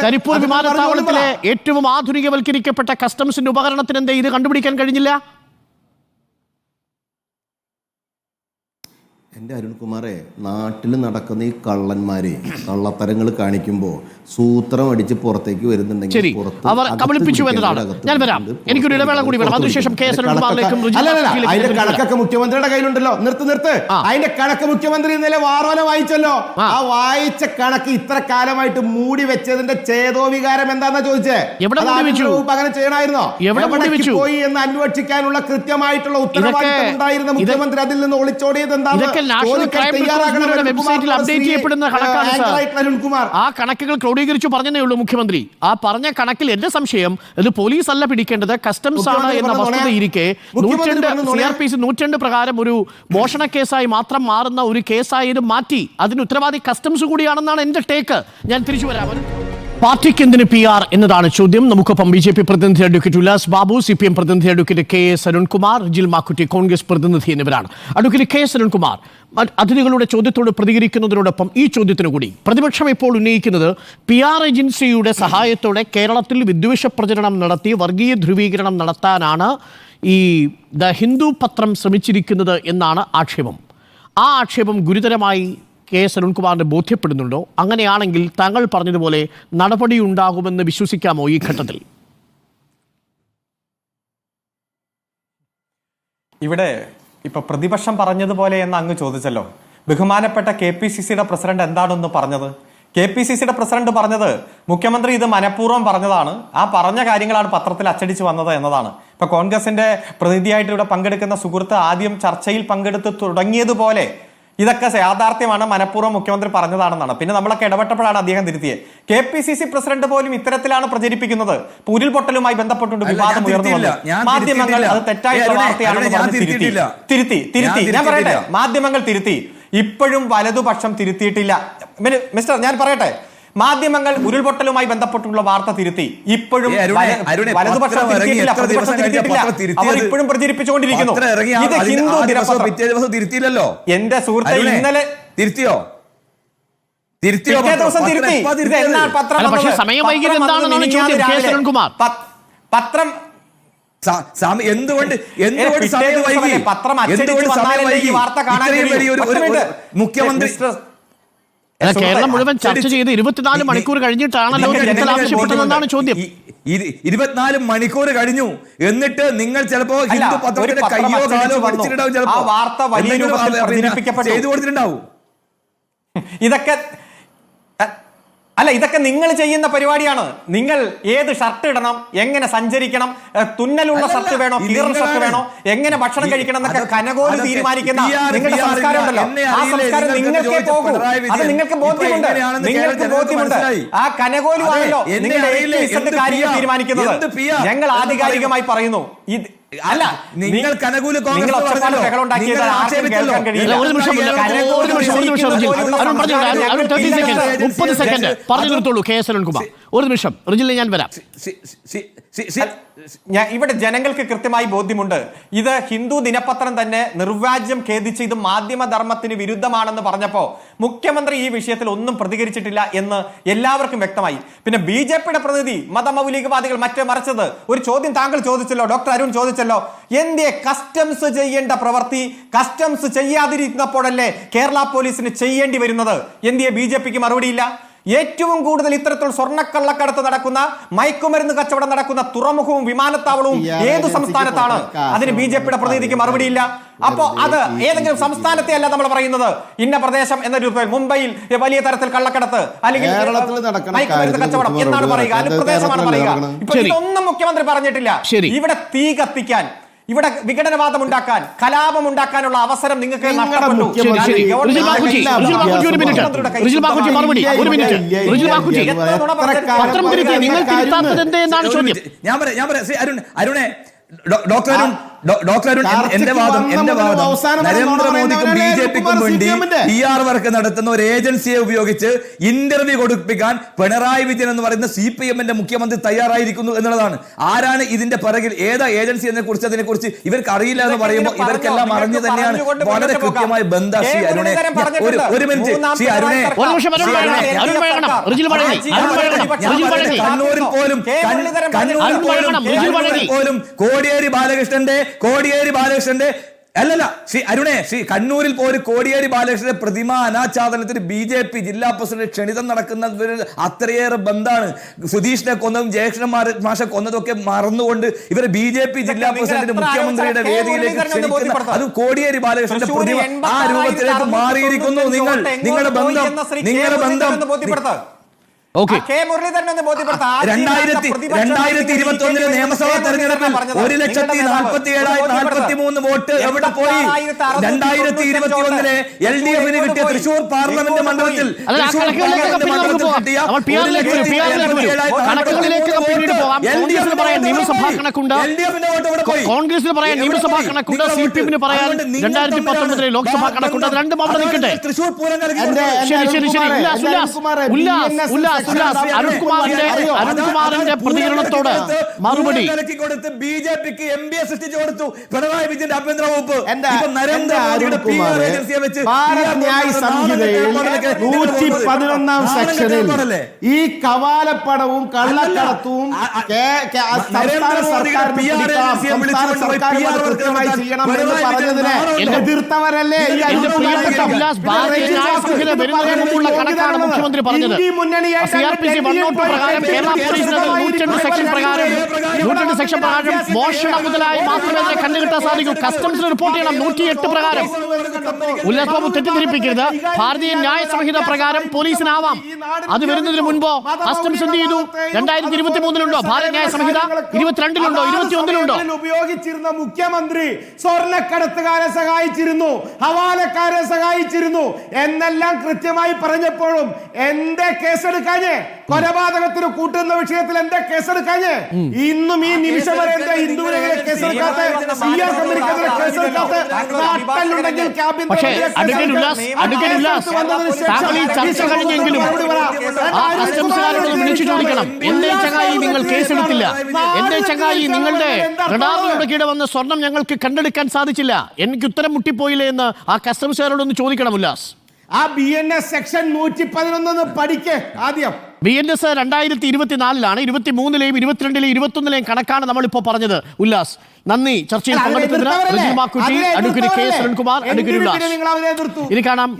കരിപ്പൂർ വിമാനത്താവളത്തിലെ ഏറ്റവും ആധുനികവൽക്കരിക്കപ്പെട്ട കസ്റ്റംസിന്റെ ഉപകരണത്തിന് എന്താ ഇത് കണ്ടുപിടിക്കാൻ കഴിഞ്ഞില്ല? എൻ്റെ അരുൺകുമാറെ, നാട്ടിൽ നടക്കുന്ന ഈ കള്ളന്മാരെ കള്ളത്തരങ്ങൾ കാണിക്കുമ്പോൾ സൂത്രം അടിച്ച് പുറത്തേക്ക് വരുന്നുണ്ടെങ്കിൽ അവർ കബളിപ്പിച്ചു എന്നതാണ്. ഞാൻ വരാം, എനിക്കൊരു ഇടവേള കൂടി വേണം. അതിനുശേഷം അതിന്റെ കണക്കൊക്കെ മുഖ്യമന്ത്രിയുടെ കയ്യിലുണ്ടല്ലോ. നിർത്ത്. അതിന്റെ കണക്ക് മുഖ്യമന്ത്രി ഇന്നലെ വാറോല വായിച്ചല്ലോ. ആ വായിച്ച കണക്ക് ഇത്ര കാലമായിട്ട് മൂടി വെച്ചതിന്റെ ചേതോവികാരം എന്താന്നാ ചോദിച്ചേ? പകരം ചെയ്യണമായിരുന്നോ? പോയി എന്ന് അന്വേഷിക്കാനുള്ള കൃത്യമായിട്ടുള്ള ഉത്തരവാദിത്തം ഉണ്ടായിരുന്ന മുഖ്യമന്ത്രി അതിൽ നിന്ന് ഒളിച്ചോടിയത് എന്താണ്? വെബ്സൈറ്റിൽ അപ്ഡേറ്റ് ചെയ്യപ്പെടുന്ന കണക്കാണ്. ആ കണക്കുകൾ ക്രോഡീകരിച്ചു പറഞ്ഞതേ ഉള്ളൂ മുഖ്യമന്ത്രി. ആ പറഞ്ഞ കണക്കിൽ എന്റെ സംശയം ഇത് പോലീസ് അല്ല പിടിക്കേണ്ടത്, കസ്റ്റംസ് ആണ് എന്ന വസ്തുതയിരിക്കെ 102 CRPC 102 പ്രകാരം ഒരു മോഷണ കേസായി മാത്രം മാറുന്ന ഒരു കേസായത് മാറ്റി അതിന് ഉത്തരവാദി കസ്റ്റംസ് കൂടിയാണെന്നാണ് എന്റെ ടേക്ക്. ഞാൻ തിരിച്ചു വരാം. പാർട്ടിക്ക് എന്തിന് PR എന്നതാണ് ചോദ്യം. നമുക്കൊപ്പം BJP പ്രതിനിധി അഡ്വക്കേറ്റ് ഉല്ലാസ് ബാബു, CPM പ്രതിനിധി അഡ്വക്കേറ്റ് KS അരുൺകുമാർ, റിജിൽ മാക്കുറ്റി കോൺഗ്രസ് പ്രതിനിധി എന്നിവരാണ്. അഡ്വക്കേറ്റ് KS അരുൺകുമാർ, അതിഥികളുടെ ചോദ്യത്തോട് പ്രതികരിക്കുന്നതിനോടൊപ്പം ഈ ചോദ്യത്തിന് കൂടി പ്രതിപക്ഷം ഇപ്പോൾ ഉന്നയിക്കുന്നത് PR ഏജൻസിയുടെ സഹായത്തോടെ കേരളത്തിൽ വിദ്വേഷ പ്രചരണം നടത്തി വർഗീയ ധ്രുവീകരണം നടത്താനാണ് ഈ ദ ഹിന്ദു പത്രം ശ്രമിച്ചിരിക്കുന്നത് എന്നാണ് ആക്ഷേപം. ആ ആക്ഷേപം ഗുരുതരമായി KS അരുൺകുമാറിന് ബോധ്യപ്പെടുന്നുണ്ടോ? അങ്ങനെയാണെങ്കിൽ താങ്കൾ പറഞ്ഞതുപോലെ നടപടി ഉണ്ടാകുമെന്ന് വിശ്വസിക്കാമോ ഈ ഘട്ടത്തിൽ? ഇവിടെ ഇപ്പൊ പ്രതിപക്ഷം പറഞ്ഞതുപോലെ എന്ന് അങ്ങ് ചോദിച്ചല്ലോ. ബഹുമാനപ്പെട്ട KPCCയുടെ പ്രസിഡന്റ് എന്താണെന്ന് പറഞ്ഞത്? KPCCയുടെ പ്രസിഡന്റ് പറഞ്ഞത് മുഖ്യമന്ത്രി ഇത് മനഃപൂർവ്വം പറഞ്ഞതാണ്, ആ പറഞ്ഞ കാര്യങ്ങളാണ് പത്രത്തിൽ അച്ചടിച്ച് വന്നത് എന്നതാണ്. ഇപ്പൊ കോൺഗ്രസിന്റെ പ്രതിനിധിയായിട്ട് ഇവിടെ പങ്കെടുക്കുന്ന സുഹൃത്ത് ആദ്യം ചർച്ചയിൽ പങ്കെടുത്ത് തുടങ്ങിയതുപോലെ ഇതൊക്കെ യാഥാർത്ഥ്യമാണ്, മനഃപൂർവ്വം മുഖ്യമന്ത്രി പറഞ്ഞതാണെന്നാണ്. പിന്നെ നമ്മളൊക്കെ ഇടപെട്ടപ്പോഴാണ് അദ്ദേഹം തിരുത്തിയത്. KPCC പ്രസിഡന്റ് പോലും ഇത്തരത്തിലാണ് പ്രചരിപ്പിക്കുന്നത്. ഉരുൾപൊട്ടലുമായി ബന്ധപ്പെട്ടുണ്ട് വിവാദം ഉയർന്നു വന്നു. മാധ്യമങ്ങൾ അത് തെറ്റായിട്ടുള്ള വാർത്തയാണെന്ന് പറഞ്ഞ് തിരുത്തി. ഞാൻ പറയട്ടെ, മാധ്യമങ്ങൾ തിരുത്തി. ഇപ്പോഴും വലതുപക്ഷം തിരുത്തിയിട്ടില്ല. മിസ്റ്റർ, ഞാൻ പറയട്ടെ, മാധ്യമങ്ങൾ ഉരുൾപൊട്ടലുമായി ബന്ധപ്പെട്ടുള്ള വാർത്ത തിരുത്തി. ഇപ്പോഴും വലതുപക്ഷം തിരുത്തിയിട്ടില്ല, പ്രതിപക്ഷം തിരുത്തിയിട്ടില്ല. അവർ ഇപ്പോഴും പ്രചരിപ്പിച്ചുകൊണ്ടിരിക്കുന്നു. ഇത് ഹിന്ദു ദിനപത്രം. എന്റെ സുഹൃത്തെ, ഇന്നലെ തിരുത്തിയോ? ദിവസം തിരുത്തി. പക്ഷേ സമയം വൈകിയത് എന്താണെന്നാണ് ചോദ്യം. പത്രം എന്തുകൊണ്ട് പത്രം അച്ചടിച്ച് വന്നാലല്ലേ ഈ വാർത്ത കാണാൻ മുഖ്യമന്ത്രി കേരളം മുഴുവൻ ചർച്ച ചെയ്ത് 24 മണിക്കൂർ കഴിഞ്ഞിട്ടാണല്ലോ ആവശ്യപ്പെട്ടതെന്നാണ് ചോദ്യം. 24 മണിക്കൂർ കഴിഞ്ഞു, എന്നിട്ട് നിങ്ങൾ ചിലപ്പോ ഹിന്ദു പത്രത്തിന്റെ കയ്യോ കാലോ പഠിച്ചിട്ടുണ്ടാവും, ചിലപ്പോ വാർത്ത വലിയ രൂപത്തിൽ ചെയ്തു കൊടുത്തിട്ടുണ്ടാവും. ഇതൊക്കെ നിങ്ങൾ ചെയ്യുന്ന പരിപാടിയാണ്. നിങ്ങൾ ഏത് ഷർട്ട് ഇടണം, എങ്ങനെ സഞ്ചരിക്കണം, തുന്നലുള്ള ഷർട്ട് വേണോ, കീറൽ ഷർട്ട് വേണോ, എങ്ങനെ ഭക്ഷണം കഴിക്കണം എന്നൊക്കെ കനകോല് തീരുമാനിക്കുന്ന നിങ്ങളുടെ സംസ്കാരം ഉണ്ടല്ലോ. ആ സംസ്കാരം നിങ്ങൾക്കേ പോകൂ. അത് നിങ്ങൾക്ക് ബോധ്യമുണ്ട്. ആ കനകോലുമാണല്ലോ നിങ്ങളുടെ കാര്യങ്ങൾ തീരുമാനിക്കുന്നത്. ഞങ്ങൾ ആധികാരികമായി പറയുന്നു, അല്ല നിങ്ങൾക്ക് അനുകൂല ഇവിടെ ജനങ്ങൾക്ക് കൃത്യമായി ബോധ്യമുണ്ട്. ഇത് ഹിന്ദു ദിനപത്രം തന്നെ നിർവാജ്യം ഖേദിച്ച് ഇത് മാധ്യമധർമ്മത്തിന് വിരുദ്ധമാണെന്ന് പറഞ്ഞപ്പോ മുഖ്യമന്ത്രി ഈ വിഷയത്തിൽ ഒന്നും പ്രതികരിച്ചിട്ടില്ല എന്ന് എല്ലാവർക്കും വ്യക്തമായി. പിന്നെ BJPയുടെ പ്രതിനിധി മതമൗലികവാദികൾ മറ്റേ മറിച്ചത് ഒരു ചോദ്യം താങ്കൾ ചോദിച്ചല്ലോ, ഡോക്ടർ അരുൺ ചോദിച്ചല്ലോ, എന്തേ കസ്റ്റംസ് ചെയ്യേണ്ട പ്രവൃത്തി കസ്റ്റംസ് ചെയ്യാതിരുന്നപ്പോഴല്ലേ കേരള പോലീസിന് ചെയ്യേണ്ടി വരുന്നത്? എന്തേ BJPക്ക് മറുപടിയില്ല? ഏറ്റവും കൂടുതൽ ഇത്തരത്തിൽ സ്വർണ്ണക്കള്ളക്കടത്ത് നടക്കുന്ന, മയക്കുമരുന്ന് കച്ചവടം നടക്കുന്ന തുറമുഖവും വിമാനത്താവളവും ഏത് സംസ്ഥാനത്താണ്? അതിന് BJPയുടെ പ്രതിനിധിക്ക് മറുപടിയില്ല. അപ്പോ അത് ഏതെങ്കിലും സംസ്ഥാനത്തെ അല്ല നമ്മൾ പറയുന്നത്, ഇന്ന പ്രദേശം എന്ന രൂപത്തിൽ മുംബൈയിൽ വലിയ തരത്തിൽ കള്ളക്കടത്ത് അല്ലെങ്കിൽ മയക്കുമരുന്ന് കച്ചവടം എന്നാണ് പറയുക, അത് പ്രദേശമാണ് പറയുക. ഇപ്പൊ ഇതൊന്നും മുഖ്യമന്ത്രി പറഞ്ഞിട്ടില്ല. ഇവിടെ തീ കത്തിക്കാൻ, ഇവിടെ വിഘടനവാദം ഉണ്ടാക്കാൻ, കലാപം ഉണ്ടാക്കാനുള്ള അവസരം നിങ്ങൾക്ക് നഷ്ടപ്പെട്ടു. ഞാൻ പറയാം അരുണെ, ഡോക്ടർ അരുൺ ഡോക്ടർ അരുൺ, എന്റെ വാദം നരേന്ദ്രമോദിക്കും ബി ജെ പിക്കും വേണ്ടി PR വർക്ക് നടത്തുന്ന ഒരു ഏജൻസിയെ ഉപയോഗിച്ച് ഇന്റർവ്യൂ കൊടുപ്പിക്കാൻ പിണറായി വിജയൻ എന്ന് പറയുന്ന CPM-ന്റെ മുഖ്യമന്ത്രി തയ്യാറായിരിക്കുന്നു എന്നുള്ളതാണ്. ആരാണ് ഇതിന്റെ പിറകിൽ, ഏതാ ഏജൻസി അതിനെക്കുറിച്ച് ഇവർക്ക് അറിയില്ല എന്ന് പറയുമ്പോൾ ഇവർക്കെല്ലാം അറിഞ്ഞു തന്നെയാണ്. വളരെ കൃത്യമായ ബന്ധം. ശ്രീ അരുണെ, ഒരു മിനിറ്റ്. ശ്രീ അരുണെ, കണ്ണൂരിൽ പോലും കോടിയേരി ബാലകൃഷ്ണന്റെ അല്ലല്ല ശ്രീ അരുണെ, ശ്രീ കണ്ണൂരിൽ പോലും കോടിയേരി ബാലകൃഷ്ണന്റെ പ്രതിമ അനാച്ഛാദനത്തിന് BJP ജില്ലാ പ്രസിഡന്റ് ക്ഷണിതം നടക്കുന്ന അത്രയേറെ ബന്ധമാണ്. സുധീഷിനെ കൊന്നതും ജയകൃഷ്ണൻ മാഷെ കൊന്നതൊക്കെ മറന്നുകൊണ്ട് ഇവർ BJP ജില്ലാ പ്രസിഡന്റ് മുഖ്യമന്ത്രിയുടെ വേദിയിലേക്ക് ക്ഷണിക്കുന്ന, അതും കോടിയേരി ബാലകൃഷ്ണന്റെ പ്രതിമ ആ രൂപത്തിലേക്ക് മാറിയിരിക്കുന്നു. നിങ്ങളുടെ ബന്ധം 2021 നിയമസഭാ തെരഞ്ഞെടുപ്പിൽ 1,47,043 വോട്ട് എവിടെ പോയി? 2021 LDF-ന് കിട്ടിയ തൃശൂർ പാർലമെന്റ് മണ്ഡലത്തിൽ കോൺഗ്രസിന് പറയാൻ നിയമസഭാ കണക്കുണ്ട്, CPM-ന് പറയാൻ 2019 ലോക്സഭാ കണക്കുണ്ട്. അത് രണ്ടും അവിടെ നിൽക്കട്ടെ. തൃശൂർ പൂരം ശരി. ഉല്ലാസ് അരുൺകുമാറിന്റെ പ്രതികരണത്തോട് മറുപടി. BJPക്ക് MBA സൃഷ്ടിച്ചു കൊടുത്തു പിണറായി വിജയന്റെ ആഭ്യന്തര വകുപ്പ്. നരേന്ദ്രമോദിയുടെ PR ഏജൻസിയെ വെച്ച് ന്യായ സംഹിതയിൽ 111 സെക്ഷനിൽ ഈ കവാലപ്പടവും കള്ളക്കടത്തും സംസ്ഥാന സർക്കാരിന് ചെയ്യണമെന്ന് പറഞ്ഞതിനെ എതിർത്തവരല്ലേ കണക്കാണ് മുഖ്യമന്ത്രി പറഞ്ഞത്. CRPC 102 പ്രകാരം കേരള പോലീസിന് 102 സെക്ഷൻ പ്രകാരം മോഷണം മുതലായി മാത്രമേ അതിനെ കണ്ടുകിട്ടാൻ സാധിക്കൂ. കസ്റ്റംസിന് റിപ്പോർട്ട് ചെയ്യണം 108 പ്രകാരം. ഉല്ലാസ് ബാബു തെറ്റിദ്ധരിപ്പിക്കരുത്. ഭാരതീയ ന്യായ സംഹിത പ്രകാരം പോലീസിനാവാം. അത് വരുന്നതിന് മുൻപോ കസ്റ്റംസ് എന്ത് ചെയ്തു? 2023 ഭാരതീയ ന്യായ സംഹിത, 22 21 ഉപയോഗിച്ചിരുന്ന മുഖ്യമന്ത്രി സ്വർണ്ണക്കടത്തുകാരെ സഹായിച്ചിരുന്നു, ഹവാലക്കാരെ സഹായിച്ചിരുന്നു എന്നെല്ലാം കൃത്യമായി പറഞ്ഞപ്പോഴും എന്റെ കേസെടുക്കാഞ്ഞ്, കൊലപാതകത്തിന് കൂട്ടുന്ന വിഷയത്തിൽ എന്റെ കേസെടുക്കാഞ്ഞ്, ഇന്നും ഈ നിമിഷം വരെ എന്റെ ഹിന്ദുവിനെതിരെ കേസെടുക്കാത്ത, CR കമ്പനിക്കെതിരെ കേസെടുക്കാത്ത നാട്ടിലുണ്ടെങ്കിൽ പക്ഷേ ചർച്ച കഴിഞ്ഞെങ്കിലും ആ കസ്റ്റംസുകാരോട് വിളിച്ചു ചോദിക്കണം, എന്തേ ചങ്ങായി നിങ്ങൾ കേസെടുത്തില്ല? എന്തേ ചങ്ങായി നിങ്ങളുടെ റഡാറിലൂടെ കീഴെ വന്ന സ്വർണം ഞങ്ങൾക്ക് കണ്ടെടുക്കാൻ സാധിച്ചില്ല? എനിക്ക് ഉത്തരം മുട്ടിപ്പോയില്ലേ എന്ന് ആ കസ്റ്റംസുകാരോടൊന്ന് ചോദിക്കണം. ഉല്ലാസ്, ആ BNS സെക്ഷൻ 111 പഠിക്കേ ആദ്യം. BNS 2024 23-ലെയും 22-ലെയും 21-ലെയും കണക്കാണ് നമ്മളിപ്പോൾ പറഞ്ഞത്. ഉല്ലാസ്, നന്ദി. ചർച്ചയിൽ പങ്കെടുത്തതിന് advocate KS Arunkumar, advocate Ullas. ഇനി കാണാം.